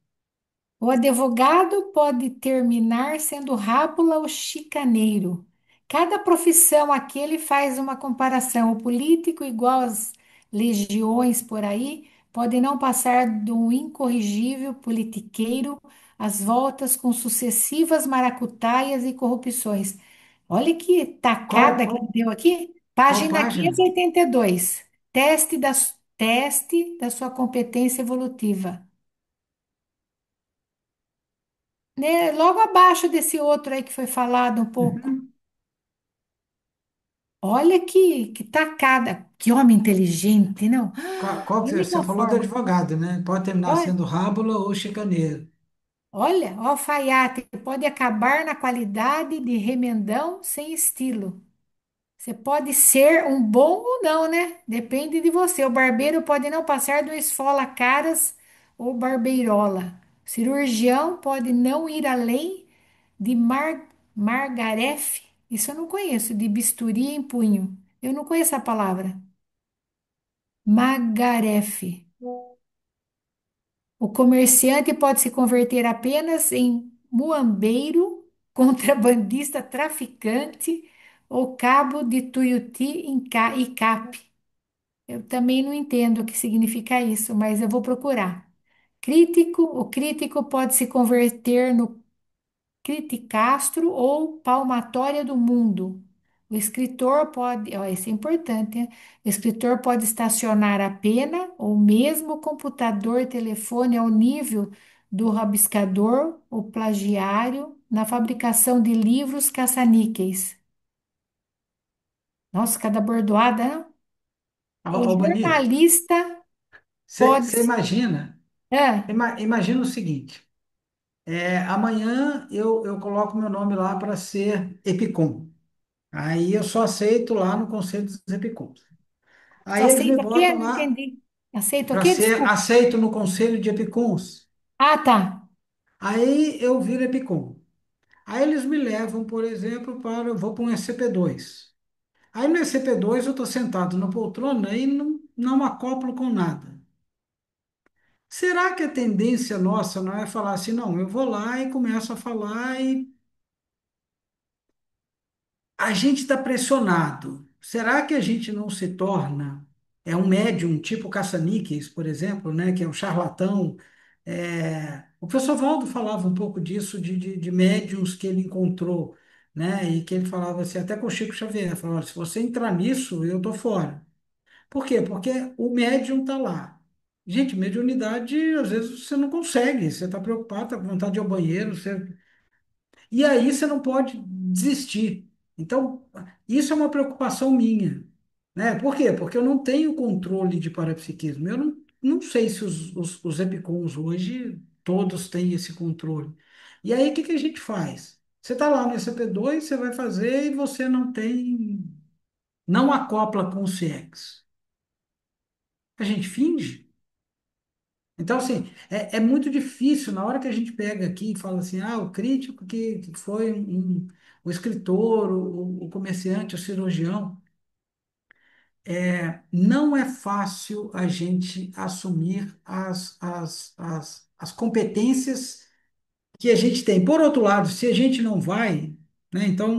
O advogado pode terminar sendo rábula ou chicaneiro. Cada profissão aqui ele faz uma comparação. O político, igual às legiões por aí, pode não passar do incorrigível politiqueiro às voltas com sucessivas maracutaias e corrupções. Olha que Qual, tacada que ele qual, deu aqui. qual Página página? 582. Teste da sua competência evolutiva. Né? Logo abaixo desse outro aí que foi falado um pouco. Uhum. Olha que tacada, que homem inteligente, não? Qual A que você única falou do forma. advogado, né? Pode terminar Olha, sendo rábula ou chicaneiro. olha, o alfaiate pode acabar na qualidade de remendão sem estilo. Você pode ser um bom ou não, né? Depende de você. O barbeiro pode não passar do esfola caras ou barbeirola. O cirurgião pode não ir além de margarefe. Isso eu não conheço, de bisturi em punho. Eu não conheço a palavra. Magarefe. O comerciante pode se converter apenas em muambeiro, contrabandista, traficante ou cabo de Tuiuti e CAP. Eu também não entendo o que significa isso, mas eu vou procurar. O crítico pode se converter no criticastro ou palmatória do mundo. O escritor pode, ó, isso é importante, hein? O escritor pode estacionar a pena ou mesmo o computador, telefone ao nível do rabiscador ou plagiário na fabricação de livros caça-níqueis. Nossa, cada bordoada, não? O Ô, Bonito, jornalista pode você imagina, é, imagina o seguinte, amanhã eu coloco meu nome lá para ser EPICOM. Aí eu só aceito lá no Conselho dos EPICOMs. só Aí eles me aceita o quê? botam Não lá entendi. Aceita o para quê? ser Desculpa. aceito no Conselho de EPICOMs. Ah, tá. Aí eu viro EPICOM. Aí eles me levam, por exemplo, eu vou para um SCP-2. Aí no SCP-2 eu estou sentado na poltrona e não acoplo com nada. Será que a tendência nossa não é falar assim, não, eu vou lá e começo a falar e a gente está pressionado. Será que a gente não se torna um médium tipo caça-níqueis, por exemplo, né, que é um charlatão? O professor Valdo falava um pouco disso, de médiums que ele encontrou, né, e que ele falava assim, até com o Chico Xavier, falava, "Olha, se você entrar nisso, eu tô fora." Por quê? Porque o médium está lá. Gente, mediunidade, às vezes você não consegue, você está preocupado, está com vontade de ir ao banheiro, e aí você não pode desistir. Então, isso é uma preocupação minha, né? Por quê? Porque eu não tenho controle de parapsiquismo. Eu não sei se os epicons hoje todos têm esse controle. E aí, o que que a gente faz? Você está lá no SCP-2, você vai fazer e você não acopla com o CX. A gente finge. Então, assim, é muito difícil, na hora que a gente pega aqui e fala assim, o crítico que foi o escritor, o comerciante, o cirurgião, não é fácil a gente assumir as competências que a gente tem. Por outro lado, se a gente não vai, né, então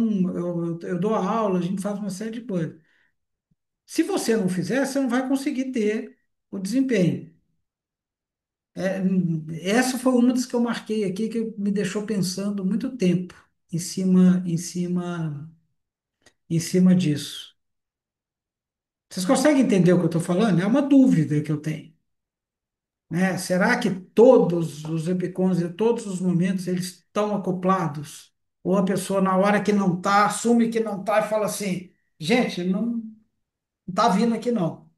eu dou a aula, a gente faz uma série de coisas. Se você não fizer, você não vai conseguir ter o desempenho. Essa foi uma das que eu marquei aqui que me deixou pensando muito tempo em cima, em cima, em cima disso. Vocês conseguem entender o que eu estou falando? É uma dúvida que eu tenho, né? Será que todos os epicons, em todos os momentos, eles estão acoplados? Ou a pessoa, na hora que não está, assume que não está e fala assim, gente, não está vindo aqui não.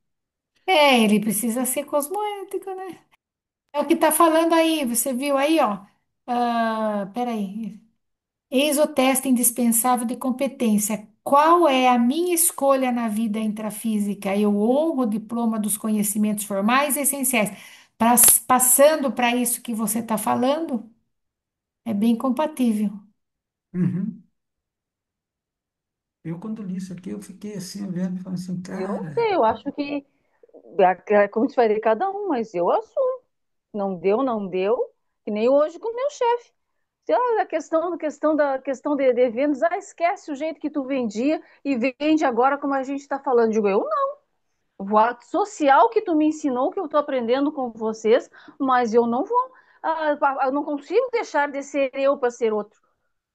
É, ele precisa ser cosmoético, né? É o que tá falando aí, você viu aí, ó. Peraí. Eis o teste indispensável de competência. Qual é a minha escolha na vida intrafísica? Eu honro o diploma dos conhecimentos formais e essenciais. Passando para isso que você está falando, é bem compatível. Uhum. Eu, quando li isso aqui, eu fiquei assim, olhando, falando assim, Eu não cara. sei, eu acho que como se vai de cada um, mas eu assumo. Não deu, não deu. Que nem hoje com o meu chefe. A questão de vendas, esquece o jeito que tu vendia e vende agora como a gente está falando. Digo, eu não. O ato social que tu me ensinou, que eu estou aprendendo com vocês, mas eu não vou. Eu não consigo deixar de ser eu para ser outro.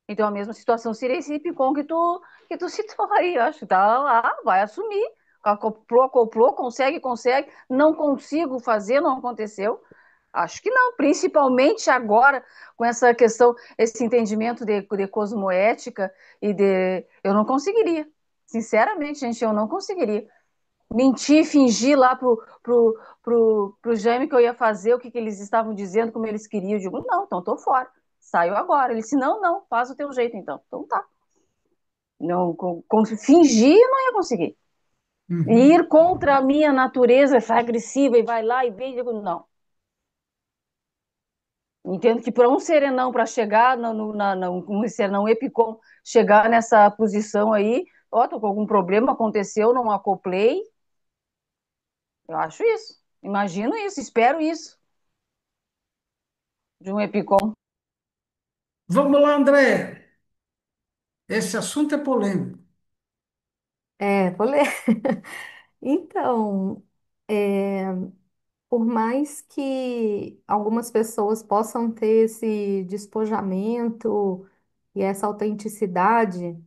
Então, a mesma situação seria esse Ipicom que tu citou aí. Eu acho que tá lá, vai assumir. Acoplou, consegue. Não consigo fazer, não aconteceu. Acho que não, principalmente agora com essa questão, esse entendimento de cosmoética e de. Eu não conseguiria. Sinceramente, gente, eu não conseguiria. Mentir, fingir lá pro Jaime que eu ia fazer o que eles estavam dizendo, como eles queriam. Eu digo, não, então tô fora. Saiu agora. Ele disse, não, não, faz o teu jeito então. Então tá. Não, fingir eu não ia conseguir. Uhum. Ir contra a minha natureza, essa agressiva, e vai lá e vem, eu digo, não. Entendo que para um serenão, para chegar um serenão epicom, chegar nessa posição aí, ó, tô com algum problema, aconteceu, não acoplei. Eu acho isso. Imagino isso, espero isso de um epicom. Vamos lá, André. Esse assunto é polêmico. Vou ler. Então, é, por mais que algumas pessoas possam ter esse despojamento e essa autenticidade,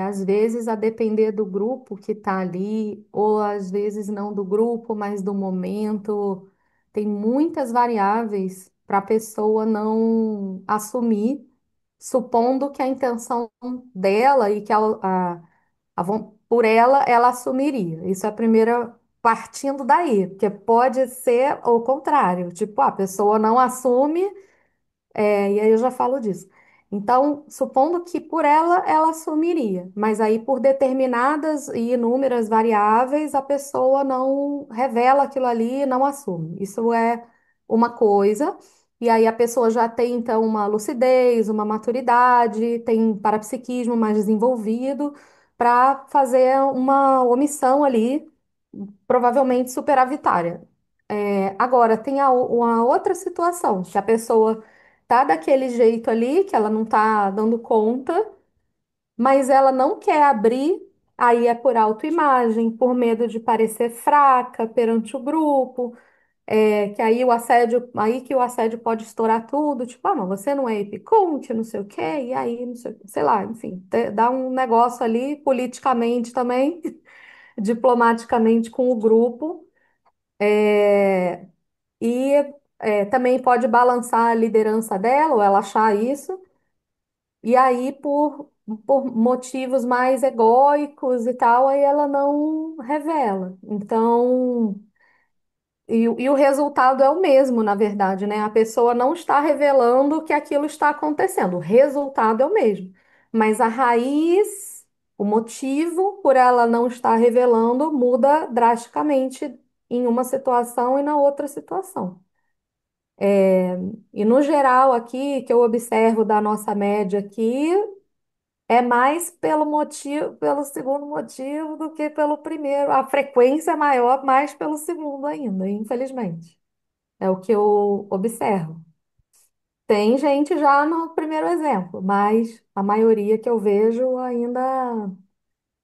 às vezes, a depender do grupo que está ali, ou às vezes não do grupo, mas do momento, tem muitas variáveis para a pessoa não assumir, supondo que a intenção dela e que por ela assumiria. Isso é a primeira, partindo daí, porque pode ser o contrário, tipo, a pessoa não assume. E aí eu já falo disso. Então, supondo que por ela assumiria, mas aí por determinadas e inúmeras variáveis, a pessoa não revela aquilo ali e não assume. Isso é uma coisa, e aí a pessoa já tem então uma lucidez, uma maturidade, tem parapsiquismo mais desenvolvido para fazer uma omissão ali, provavelmente superavitária. Agora, tem uma outra situação, que a pessoa tá daquele jeito ali, que ela não tá dando conta, mas ela não quer abrir, aí é por autoimagem, por medo de parecer fraca perante o grupo, que aí que o assédio pode estourar tudo, tipo, mas você não é epiconte, não sei o quê, e aí, não sei, sei lá, enfim, dá um negócio ali politicamente também, diplomaticamente com o grupo. É, e também pode balançar a liderança dela, ou ela achar isso, e aí por motivos mais egóicos e tal, aí ela não revela. Então, e o resultado é o mesmo, na verdade, né? A pessoa não está revelando que aquilo está acontecendo, o resultado é o mesmo. Mas a raiz, o motivo por ela não estar revelando muda drasticamente em uma situação e na outra situação. E no geral aqui, que eu observo da nossa média aqui, é mais pelo motivo, pelo segundo motivo do que pelo primeiro. A frequência é maior, mais pelo segundo ainda, infelizmente. É o que eu observo. Tem gente já no primeiro exemplo, mas a maioria que eu vejo ainda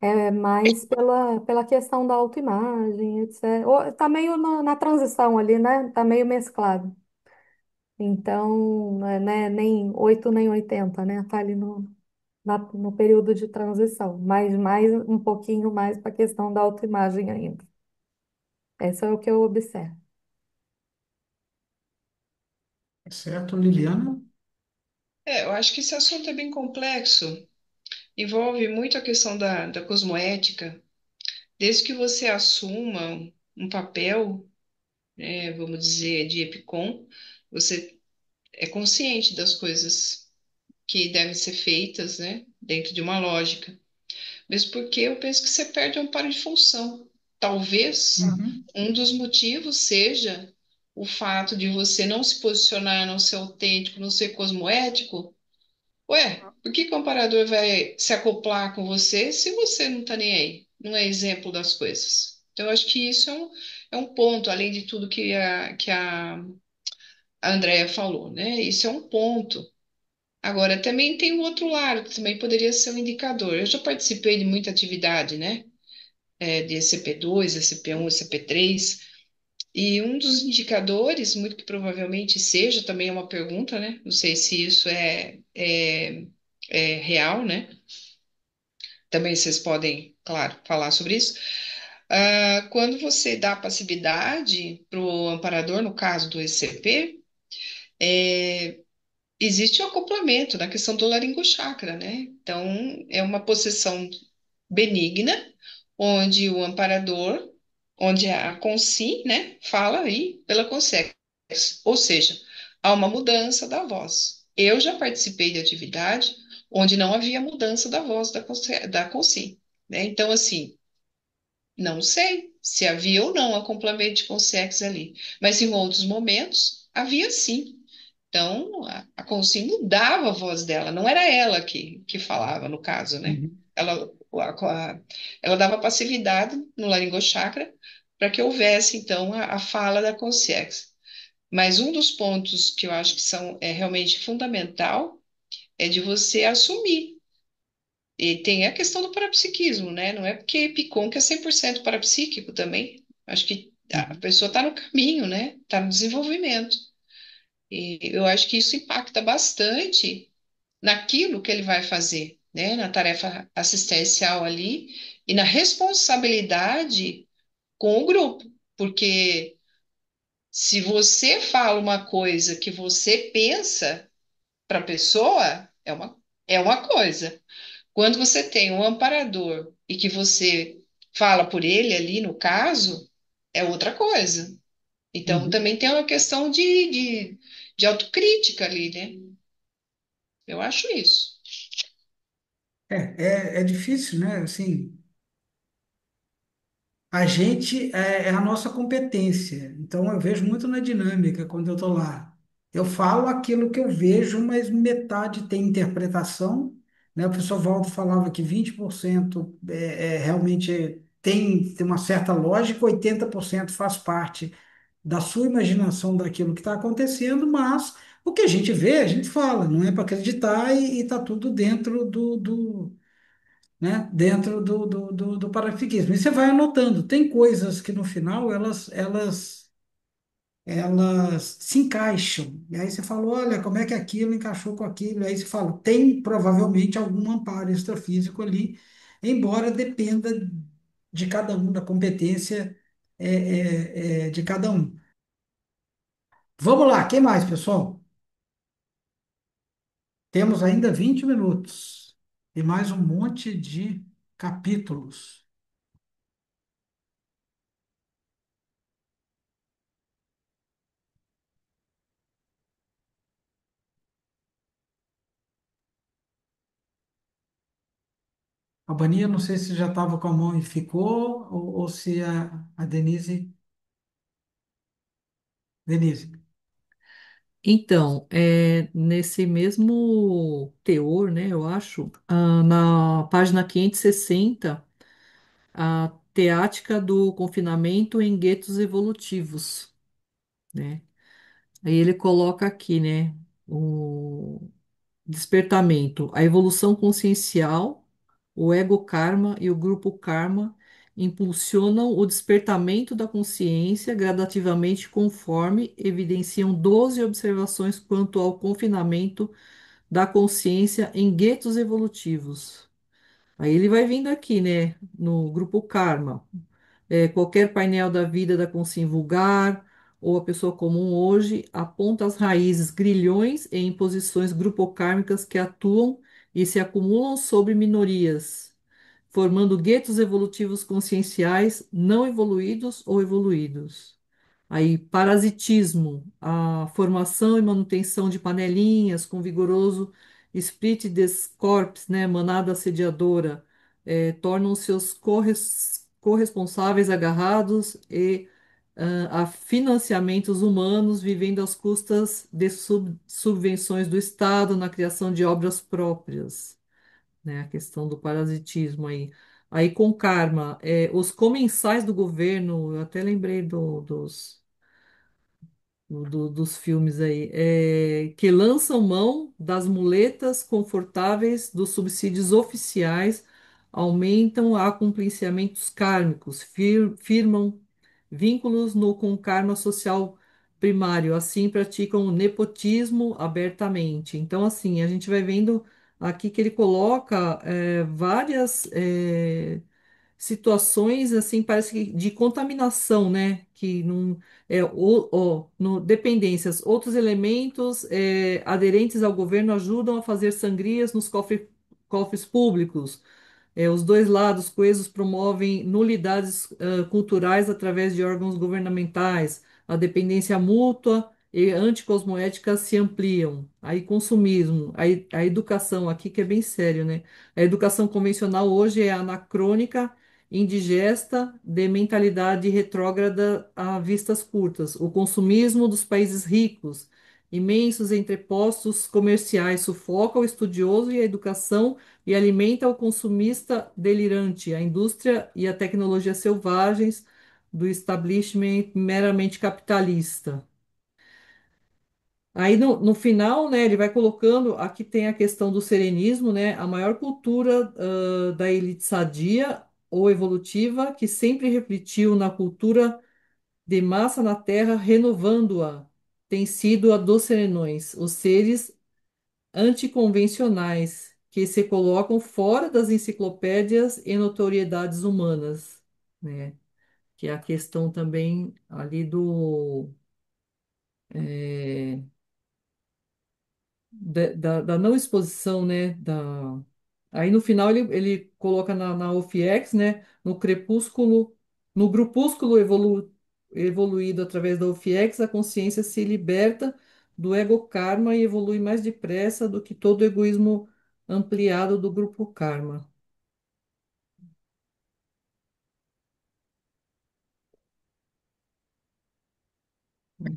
é mais pela questão da autoimagem, etc. Tá meio na transição ali, né? Tá meio mesclado. Então, não é, né, nem 8 nem 80, né? Tá ali no período de transição, mas mais um pouquinho mais para a questão da autoimagem ainda. Esse é o que eu observo. Certo, Liliana? Eu acho que esse assunto é bem complexo, envolve muito a questão da cosmoética. Desde que você assuma um papel, vamos dizer, de EPICOM, você é consciente das coisas que devem ser feitas, né, dentro de uma lógica. Mesmo porque eu penso que você perde um par de função. Talvez Uhum. um dos motivos seja o fato de você não se posicionar, não ser autêntico, não ser cosmoético. Ué, por que que o comparador vai se acoplar com você se você não está nem aí? Não é exemplo das coisas. Então, eu acho que isso é um ponto, além de tudo que a a Andrea falou, né? Isso é um ponto. Agora, também tem o outro lado, que também poderia ser um indicador. Eu já participei de muita atividade, né? De ECP2, ECP1, ECP3, e um dos indicadores, muito que provavelmente seja, também é uma pergunta, né? Não sei se isso é real, né? Também vocês podem, claro, falar sobre isso. Quando você dá passividade para o amparador, no caso do ECP, existe o acoplamento na questão do laringochakra, né? Então, é uma possessão benigna, onde o amparador, onde a consim, né, fala aí pela consciência, ou seja, há uma mudança da voz. Eu já participei de atividade onde não havia mudança da voz da consim, né? Então, assim, não sei se havia ou não acoplamento de consciência ali, mas em outros momentos havia sim. Então, a Consim mudava a voz dela, não era ela que falava, no caso, né? Uhum, Ela, ela dava passividade no laringochakra para que houvesse, então, a fala da consciência. Mas um dos pontos que eu acho que é realmente fundamental é de você assumir. E tem a questão do parapsiquismo, né? Não é porque Picon que é 100% parapsíquico também. Acho que a uhum, pessoa está no caminho, né? Está no desenvolvimento. E eu acho que isso impacta bastante naquilo que ele vai fazer, né? Na tarefa assistencial ali e na responsabilidade com o grupo. Porque se você fala uma coisa que você pensa para a pessoa, é uma coisa. Quando você tem um amparador e que você fala por ele ali, no caso, é outra coisa. Então, uhum. também tem uma questão de autocrítica ali, né? Eu acho isso. É difícil, né? Assim, a gente é a nossa competência. Então, eu vejo muito na dinâmica quando eu estou lá. Eu falo aquilo que eu vejo, mas metade tem interpretação, né? O professor Waldo falava que 20% realmente tem uma certa lógica, 80% faz parte da sua imaginação daquilo que está acontecendo, mas o que a gente vê, a gente fala, não é para acreditar e está tudo dentro do, né, dentro do parafiquismo. E você vai anotando, tem coisas que no final elas se encaixam. E aí você fala, olha, como é que aquilo encaixou com aquilo? E aí você fala, tem provavelmente algum amparo extrafísico ali, embora dependa de cada um, da competência de cada um. Vamos lá, quem mais, pessoal? Temos ainda 20 minutos e mais um monte de capítulos. A Bania, não sei se já estava com a mão e ficou, ou se a Denise. Denise. Então, nesse mesmo teor, né, eu acho, na página 560, a teática do confinamento em guetos evolutivos, né? Aí ele coloca aqui, né, o despertamento, a evolução consciencial, o ego karma e o grupo karma impulsionam o despertamento da consciência gradativamente conforme evidenciam 12 observações quanto ao confinamento da consciência em guetos evolutivos. Aí ele vai vindo aqui, né, no grupo karma, qualquer painel da vida da consciência vulgar ou a pessoa comum hoje aponta as raízes, grilhões e imposições grupocármicas que atuam e se acumulam sobre minorias, formando guetos evolutivos conscienciais não evoluídos ou evoluídos. Aí, parasitismo, a formação e manutenção de panelinhas com vigoroso split des corps, né, manada assediadora, tornam seus corresponsáveis agarrados e a financiamentos humanos, vivendo às custas de subvenções do Estado na criação de obras próprias, né, a questão do parasitismo aí. Aí, com karma, os comensais do governo, eu até lembrei dos dos filmes aí, que lançam mão das muletas confortáveis dos subsídios oficiais, aumentam acompliciamentos kármicos, firmam vínculos com o karma social primário, assim praticam o nepotismo abertamente. Então, assim, a gente vai vendo aqui que ele coloca várias situações assim, parece que de contaminação, né? Que não no, dependências, outros elementos aderentes ao governo ajudam a fazer sangrias nos cofres públicos. Os dois lados coesos promovem nulidades culturais através de órgãos governamentais. A dependência mútua e anticosmoética se ampliam. Aí, consumismo, a educação, aqui que é bem sério, né? A educação convencional hoje é anacrônica, indigesta, de mentalidade retrógrada a vistas curtas. O consumismo dos países ricos, imensos entrepostos comerciais, sufoca o estudioso e a educação e alimenta o consumista delirante, a indústria e a tecnologia selvagens do establishment meramente capitalista. Aí no final, né, ele vai colocando, aqui tem a questão do serenismo, né, a maior cultura da elite sadia ou evolutiva que sempre refletiu na cultura de massa na Terra, renovando-a, tem sido a dos serenões, os seres anticonvencionais que se colocam fora das enciclopédias e notoriedades humanas, né? Que é a questão também ali eh, da não exposição, né? Aí no final ele coloca na OFIEX, né? No grupúsculo evoluído através da OFIEX, a consciência se liberta do ego karma e evolui mais depressa do que todo o egoísmo ampliado do grupo karma.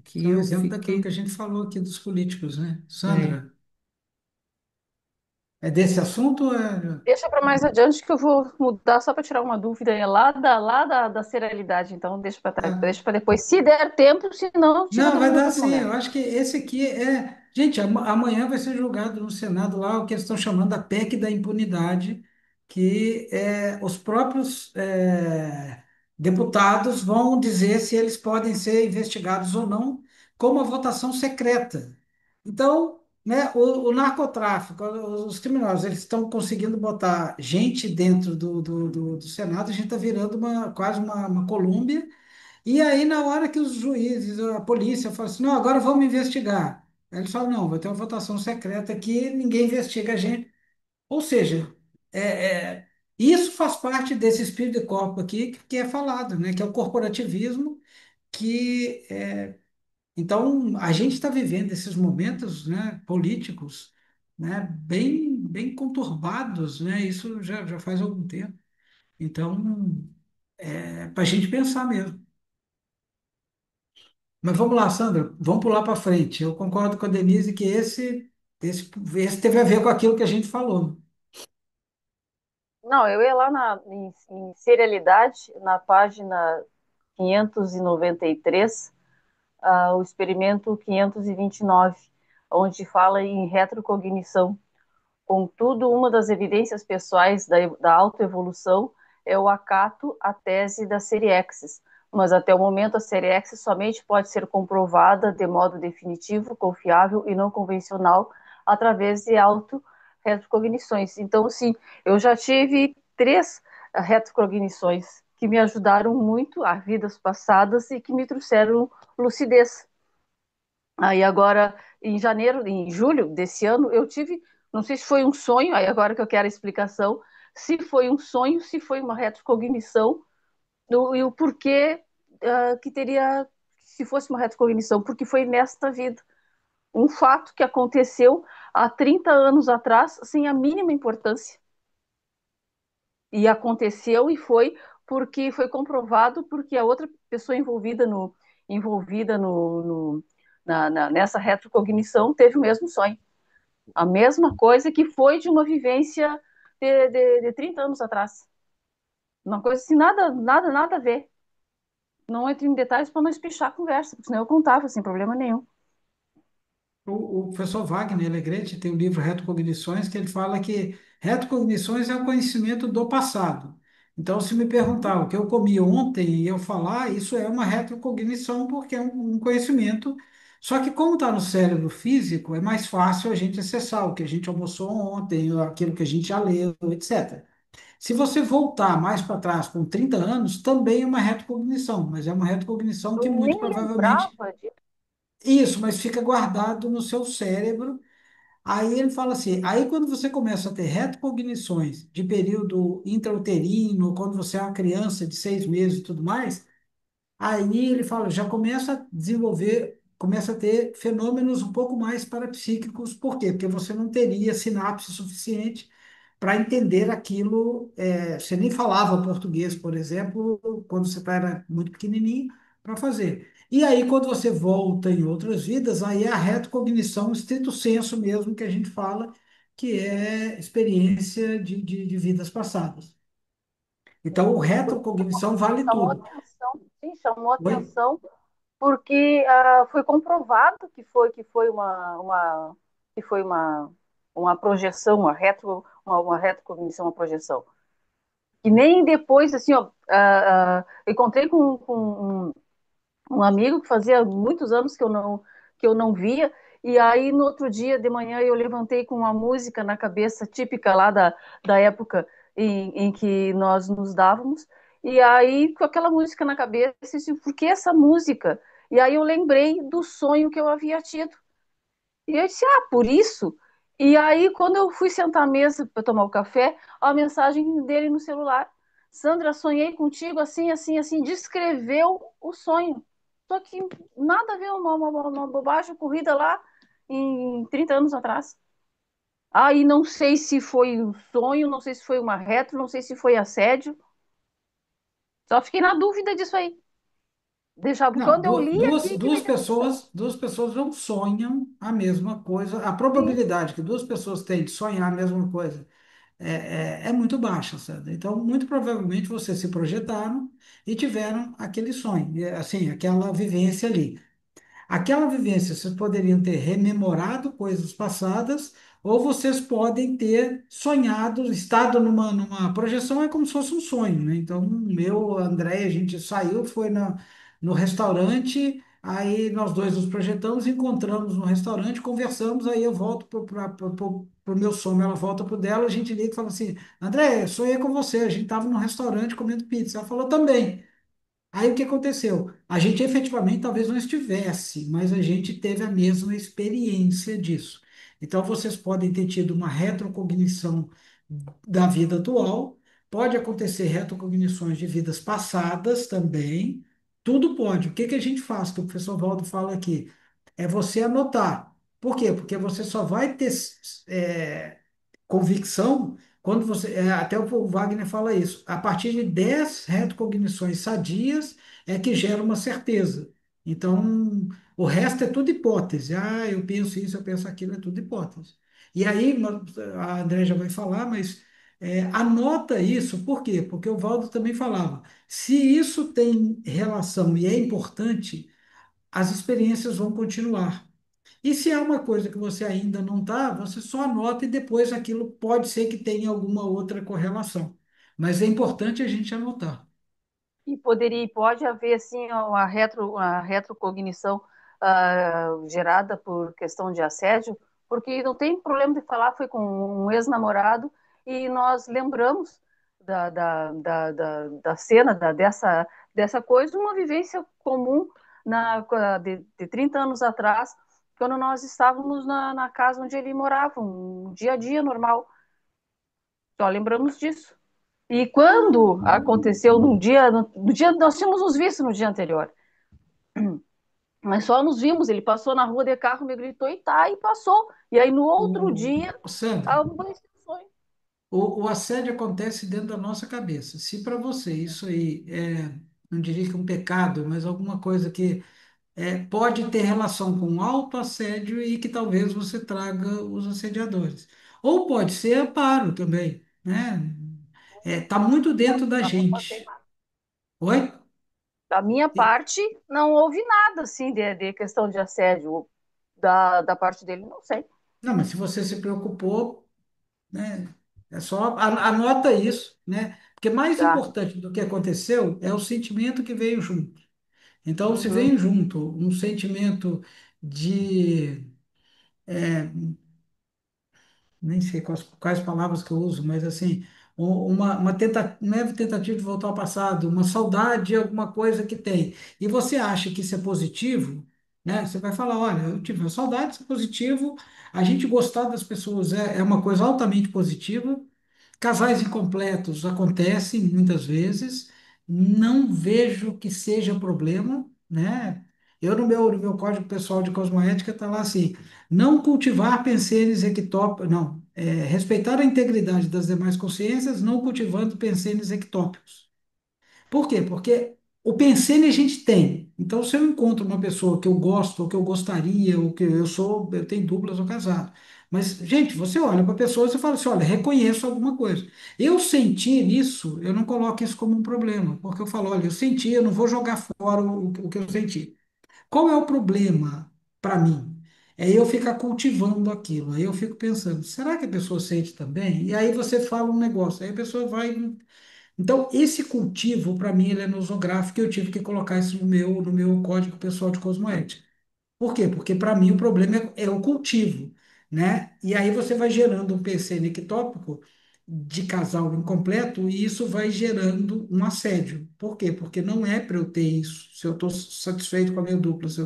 Que Aqui é um eu exemplo daquilo que a fiquei. gente falou aqui dos políticos, né? É, Sandra, é desse assunto? Ou é... Deixa para mais adiante que eu vou mudar só para tirar uma dúvida aí, lá da serialidade. Então, Ah, deixa para depois. Se der tempo, se não, tira a não, vai dúvida dar para sim. mulher. Eu acho que esse aqui é. Gente, amanhã vai ser julgado no Senado lá o que eles estão chamando a PEC da impunidade, que os próprios deputados vão dizer se eles podem ser investigados ou não com uma votação secreta. Então, né, o narcotráfico, os criminosos, eles estão conseguindo botar gente dentro do Senado, a gente está virando quase uma Colômbia. E aí, na hora que os juízes, a polícia falam assim, não, agora vamos investigar. Aí eles falam, não, vai ter uma votação secreta aqui, ninguém investiga a gente. Ou seja, é, isso faz parte desse espírito de corpo aqui que é falado, né? Que é o corporativismo, que então a gente está vivendo esses momentos, né, políticos, né, bem conturbados, né? Isso já faz algum tempo. Então, é para a gente pensar mesmo. Mas vamos lá, Sandra, vamos pular para frente. Eu concordo com a Denise que esse teve a ver com aquilo que a gente falou. Não, eu ia lá em serialidade, na página 593, o experimento 529, onde fala em retrocognição. Contudo, uma das evidências pessoais da autoevolução é o acato à tese da série X, mas até o momento a série X somente pode ser comprovada de modo definitivo, confiável e não convencional através de auto-retrocognições. Então, sim, eu já tive 3 retrocognições que me ajudaram muito a vidas passadas e que me trouxeram lucidez. Aí agora, em julho desse ano, eu tive, não sei se foi um sonho, aí agora que eu quero a explicação, se foi um sonho, se foi uma retrocognição, e o porquê que teria, se fosse uma retrocognição, porque foi nesta vida. Um fato que aconteceu há 30 anos atrás, sem a mínima importância. E aconteceu e foi porque foi comprovado, porque a outra pessoa envolvida nessa retrocognição teve o mesmo sonho. A mesma coisa que foi de uma vivência de 30 anos atrás. Uma coisa assim, nada a ver. não entro em detalhes para não espichar a conversa, porque senão eu contava sem problema nenhum. O professor Wagner Alegrete tem o livro Retrocognições, que ele fala que retrocognições é o conhecimento do passado. Então, se me Uhum. perguntar o que eu comi ontem e eu falar, isso é uma retrocognição, porque é um conhecimento. Só que, como está no cérebro físico, é mais fácil a gente acessar o que a gente almoçou ontem, aquilo que a gente já leu, etc. Se você voltar mais para trás, com 30 anos, também é uma retrocognição, mas é uma retrocognição que Eu muito nem provavelmente. lembrava disso. Isso, mas fica guardado no seu cérebro. Aí ele fala assim, aí quando você começa a ter retrocognições de período intrauterino, quando você é uma criança de 6 meses e tudo mais, aí ele fala, já começa a desenvolver, começa a ter fenômenos um pouco mais parapsíquicos. Por quê? Porque você não teria sinapse suficiente para entender aquilo. Você nem falava português, por exemplo, quando você era muito pequenininho, para fazer. E aí, quando você volta em outras vidas, aí é a retrocognição, estrito senso mesmo, que a gente fala, que é experiência de vidas passadas. Então, o Porque retrocognição vale chamou tudo. atenção, sim, chamou Oi? atenção, porque foi comprovado que foi uma projeção, uma retrocognição, uma projeção. E nem depois, assim, ó, eu encontrei com um amigo que fazia muitos anos que eu não via, e aí no outro dia de manhã eu levantei com uma música na cabeça típica lá da época em que nós nos dávamos, e aí com aquela música na cabeça, eu disse, por que essa música? E aí eu lembrei do sonho que eu havia tido. E eu disse, por isso? E aí, quando eu fui sentar à mesa para tomar o café, a mensagem dele no celular. Sandra, sonhei contigo assim, assim, assim, descreveu o sonho. Só que nada a ver, uma bobagem ocorrida lá em 30 anos atrás. Aí não sei se foi um sonho, não sei se foi uma retro, não sei se foi assédio. Só fiquei na dúvida disso aí. Deixava, Não, quando eu li aqui que me deu atenção. duas pessoas não sonham a mesma coisa. A Sim. probabilidade que duas pessoas têm de sonhar a mesma coisa é muito baixa, Sandra. Então, muito provavelmente vocês se projetaram e tiveram aquele sonho, assim, aquela vivência ali. Aquela vivência, vocês poderiam ter rememorado coisas passadas, ou vocês podem ter sonhado, estado numa projeção, é como se fosse um sonho, né? Então, eu, André, a gente saiu, foi no restaurante, aí nós dois nos projetamos, encontramos no restaurante, conversamos, aí eu volto pro meu sonho, ela volta pro dela, a gente liga e fala assim, André, sonhei com você, a gente estava no restaurante comendo pizza. Ela falou também. Aí o que aconteceu? A gente efetivamente talvez não estivesse, mas a gente teve a mesma experiência disso. Então vocês podem ter tido uma retrocognição da vida atual, pode acontecer retrocognições de vidas passadas também, tudo pode. O que que a gente faz, que o professor Valdo fala aqui, é você anotar. Por quê? Porque você só vai ter convicção, quando você, até o Wagner fala isso, a partir de 10 retrocognições sadias é que gera uma certeza. Então, o resto é tudo hipótese. Ah, eu penso isso, eu penso aquilo, é tudo hipótese. E aí, a André já vai falar, mas anota isso, por quê? Porque o Valdo também falava, se isso tem relação e é importante, as experiências vão continuar. E se é uma coisa que você ainda não está, você só anota e depois aquilo pode ser que tenha alguma outra correlação. Mas é importante a gente anotar. E pode haver assim uma retrocognição gerada por questão de assédio, porque não tem problema de falar, foi com um ex-namorado e nós lembramos da cena, dessa coisa, uma vivência comum de 30 anos atrás, quando nós estávamos na casa onde ele morava, um dia a dia normal. Só lembramos disso. E quando aconteceu no dia nós tínhamos nos visto no dia anterior, mas só nos vimos. Ele passou na rua de carro, me gritou e tá, e passou. E aí no outro dia, Sandra, amanheceu o sonho. o assédio acontece dentro da nossa cabeça. Se para você isso aí não diria que é um pecado, mas alguma coisa que pode ter relação com autoassédio e que talvez você traga os assediadores. Ou pode ser amparo também, né? Tá muito dentro da Mas não foi gente. queimado. Oi? Da minha E- parte, não houve nada assim de questão de assédio da parte dele, não sei. não, mas se você se preocupou, né? É só anota isso, né? Porque mais Tá. importante do que aconteceu é o sentimento que veio junto. Então, se Uhum. vem junto um sentimento de nem sei quais palavras que eu uso, mas assim, uma não é tentativa de voltar ao passado, uma saudade de alguma coisa que tem. E você acha que isso é positivo, né? Você vai falar, olha, eu tive uma saudade, isso é positivo, a gente gostar das pessoas é uma coisa altamente positiva. Casais incompletos acontecem muitas vezes, não vejo que seja problema, né? Eu, no meu código pessoal de cosmoética, está lá assim: não cultivar pensenes ectópicos, não, respeitar a integridade das demais consciências, não cultivando pensenes ectópicos. Por quê? Porque o pensene a gente tem. Então, se eu encontro uma pessoa que eu gosto, ou que eu gostaria, ou que eu tenho dupla, eu sou casado. Mas, gente, você olha para a pessoa e você fala assim: olha, reconheço alguma coisa. Eu senti isso, eu não coloco isso como um problema, porque eu falo: olha, eu senti, eu não vou jogar fora o que eu senti. Qual é o problema para mim? É eu ficar cultivando aquilo. Aí eu fico pensando: será que a pessoa sente também? E aí você fala um negócio, aí a pessoa vai. Então, esse cultivo, para mim, ele é nosográfico e eu tive que colocar isso no meu código pessoal de cosmoética. Por quê? Porque para mim o problema é o cultivo, né? E aí você vai gerando um PC nictópico de casal incompleto e isso vai gerando um assédio. Por quê? Porque não é para eu ter isso. Se eu estou satisfeito com a minha dupla, se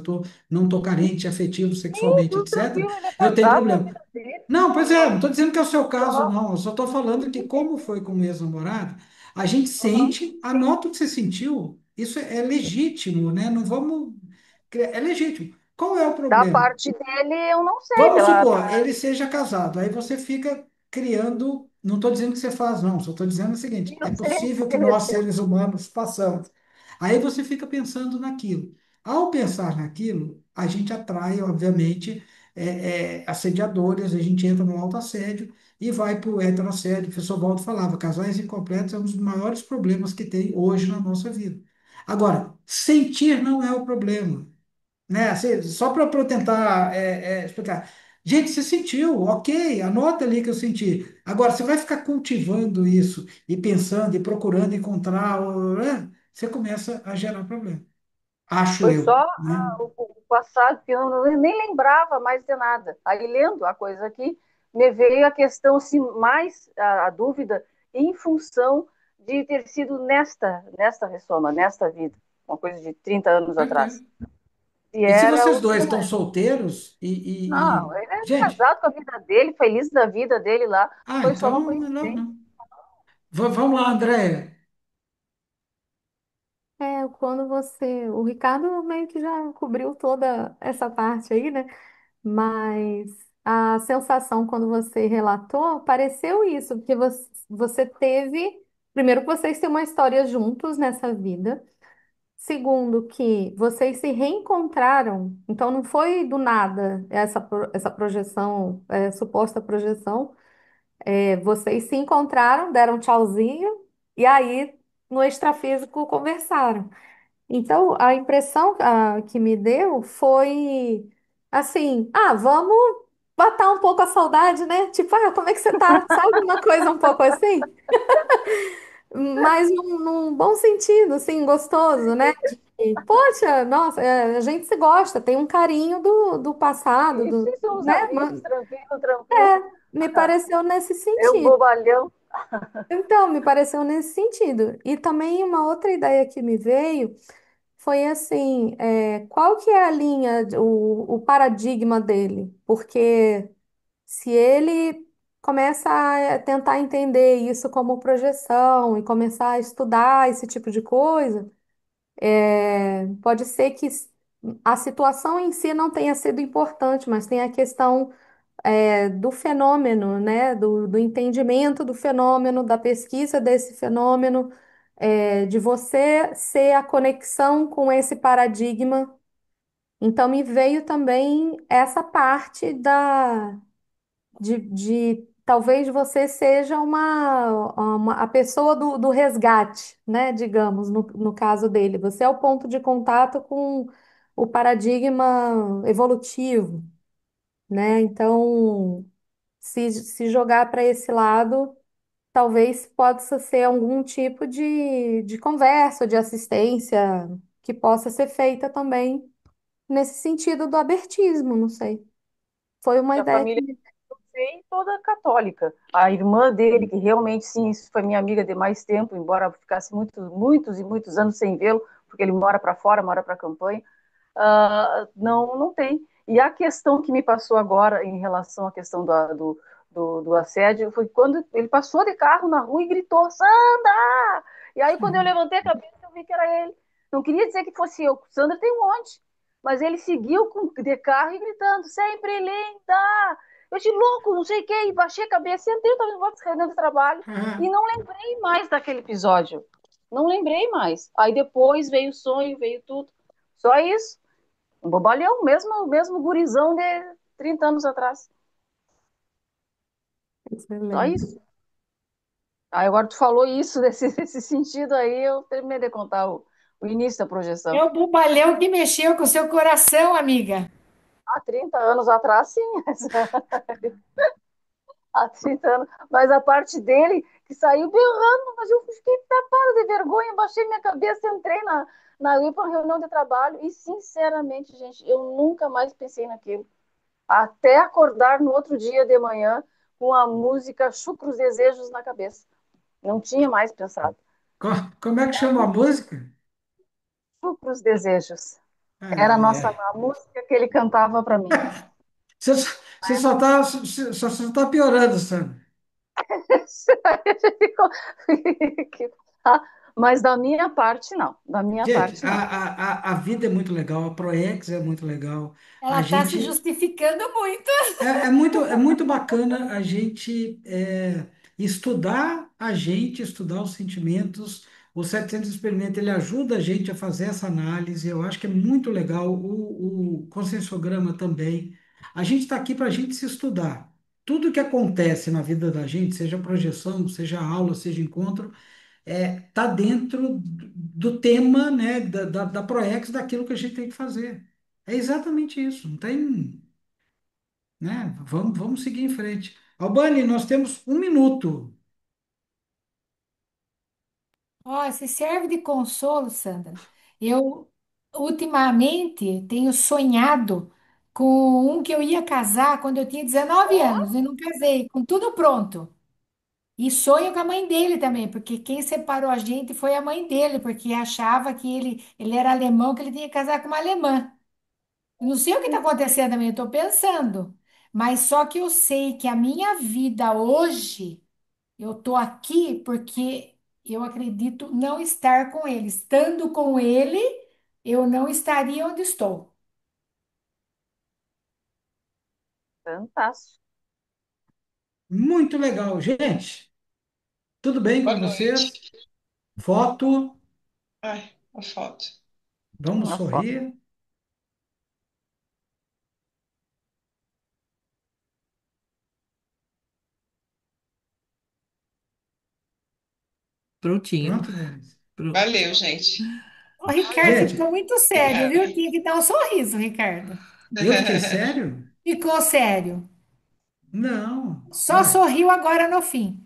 não estou carente, afetivo, Sim, sexualmente, tudo etc., tranquilo, ele é eu tenho casado, é a problema. vida dele. Não, pois é, não Aham. estou dizendo que é o seu caso, Aham. não. Eu só estou falando que, como foi com o ex-namorado, a gente Aham. sente, anota o que você sentiu. Isso é legítimo, né? Não vamos. É legítimo. Qual é o Da problema? parte dele, eu não sei, Vamos pela, supor, ele seja casado, aí você fica criando. Não estou dizendo que você faz, não, só estou dizendo o seguinte: é eu sei, possível que sei nós, responder. seres humanos, façamos. Aí você fica pensando naquilo. Ao pensar naquilo, a gente atrai, obviamente, assediadores, a gente entra no autoassédio e vai para o heteroassédio. O professor Waldo falava: casais incompletos é um dos maiores problemas que tem hoje na nossa vida. Agora, sentir não é o problema, né? Assim, só para eu tentar explicar. Gente, você sentiu, ok, anota ali que eu senti. Agora, você vai ficar cultivando isso e pensando e procurando encontrar, você começa a gerar problema. Acho Foi só eu, né? o passado, que eu nem lembrava mais de nada. Aí, lendo a coisa aqui, me veio a questão, assim, mais a dúvida, em função de ter sido nesta ressoma, nesta vida, uma coisa de 30 anos atrás. Tranquilo. E E se era vocês o dois que estão não é. solteiros Não, ele é gente, casado com a vida dele, feliz da vida dele lá. Foi só uma então, melhor coincidência. não. Vamos lá, Andréia. Quando você. O Ricardo meio que já cobriu toda essa parte aí, né? Mas a sensação quando você relatou pareceu isso, porque você teve. Primeiro, que vocês têm uma história juntos nessa vida. Segundo, que vocês se reencontraram. Então, não foi do nada essa projeção, suposta projeção. Vocês se encontraram, deram um tchauzinho, e aí, no extrafísico, conversaram. Então, a impressão que me deu foi assim: vamos matar um pouco a saudade, né? Tipo, como é que você tá? Sabe uma coisa um pouco assim? Mas num bom sentido, assim, gostoso, né? Poxa, nossa, a gente se gosta, tem um carinho do passado, E sim, somos né? amigos, tranquilo, tranquilo. Me pareceu nesse Eu, sentido. bobalhão. Então, me pareceu nesse sentido. E também uma outra ideia que me veio foi assim, qual que é a linha, o paradigma dele? Porque se ele começa a tentar entender isso como projeção e começar a estudar esse tipo de coisa, pode ser que a situação em si não tenha sido importante, mas tem a questão do fenômeno, né? Do entendimento do fenômeno, da pesquisa desse fenômeno, de você ser a conexão com esse paradigma. Então, me veio também essa parte de talvez você seja a pessoa do resgate, né? Digamos, no caso dele. Você é o ponto de contato com o paradigma evolutivo, né? Então, se jogar para esse lado, talvez possa ser algum tipo de conversa, de assistência que possa ser feita também nesse sentido do abertismo, não sei. Foi uma A ideia família que. sei, toda católica. A irmã dele, que realmente, sim, isso foi minha amiga de mais tempo, embora ficasse muitos e muitos anos sem vê-lo, porque ele mora para fora, mora para a campanha, não tem. E a questão que me passou agora em relação à questão do assédio foi quando ele passou de carro na rua e gritou, Sandra! E aí, quando eu levantei a cabeça, eu vi que era ele. Não queria dizer que fosse eu. Sandra tem um monte. Mas ele seguiu de carro e gritando, sempre linda! Eu de louco, não sei o que, e baixei a cabeça, entrei, estava em volta do trabalho e não lembrei mais daquele episódio. Não lembrei mais. Aí depois veio o sonho, veio tudo. Só isso. Um bobalhão, mesmo gurizão de 30 anos atrás. Só Excelente. isso. Aí agora tu falou isso, desse sentido aí, eu terminei de contar o início da É projeção. o bobalhão que mexeu com o seu coração, amiga. Há 30 anos atrás, sim. Há 30 anos. Mas a parte dele, que saiu berrando, mas eu fiquei tapada de vergonha, baixei minha cabeça, entrei na UIA para uma reunião de trabalho e, sinceramente, gente, eu nunca mais pensei naquilo. Até acordar no outro dia de manhã com a música Chucros Desejos na cabeça. Não tinha mais pensado. Como é que chama a música? Chucros Desejos. Era Ai, ai. a música que ele cantava para mim. Você, você só está só tá piorando, Sandra. Mas da minha parte, não. Da minha Gente, parte, não. a vida é muito legal, a Proex é muito legal. A Ela está se gente justificando muito. é muito bacana a gente estudar a gente, estudar os sentimentos. O 700 Experimento, ele ajuda a gente a fazer essa análise. Eu acho que é muito legal. O conscienciograma também. A gente está aqui para a gente se estudar. Tudo que acontece na vida da gente, seja projeção, seja aula, seja encontro, tá dentro do tema, né, da Proex, daquilo que a gente tem que fazer. É exatamente isso. Não tem, né? Vamos seguir em frente. Albani, nós temos 1 minuto. Ó, se serve de consolo, Sandra. Eu, ultimamente, tenho sonhado com um que eu ia casar quando eu tinha 19 anos e não casei, com tudo pronto. E sonho com a mãe dele também, porque quem separou a gente foi a mãe dele, porque achava que ele era alemão, que ele tinha que casar com uma alemã. Eu não sei o que está acontecendo também, eu estou pensando. Mas só que eu sei que a minha vida hoje. Eu tô aqui porque eu acredito não estar com ele. Estando com ele, eu não estaria onde estou. Fantástico. Muito legal. Gente, tudo bem Boa com vocês? noite. Foto, Ai, a foto. vamos Uma foto. sorrir. Prontinho. Pronto, Denise? Pronto. Valeu, gente. O Ricardo, você ficou Gente, muito sério, Obrigada. viu? Tinha que dar um sorriso, Ricardo. eu fiquei sério? Ficou sério. Não. Só Uai. sorriu agora no fim.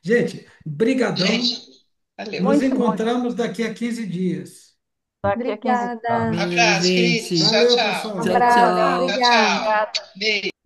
Gente, brigadão. Gente, valeu. Nos Muito bom. encontramos daqui a 15 dias. Daqui a 15 dias. Obrigada. Valeu, Abraço, queridos. gente. Tchau, Valeu, tchau. Um pessoal. Valeu, abraço, valeu. Tchau, obrigada. tchau. Obrigada. Beijo.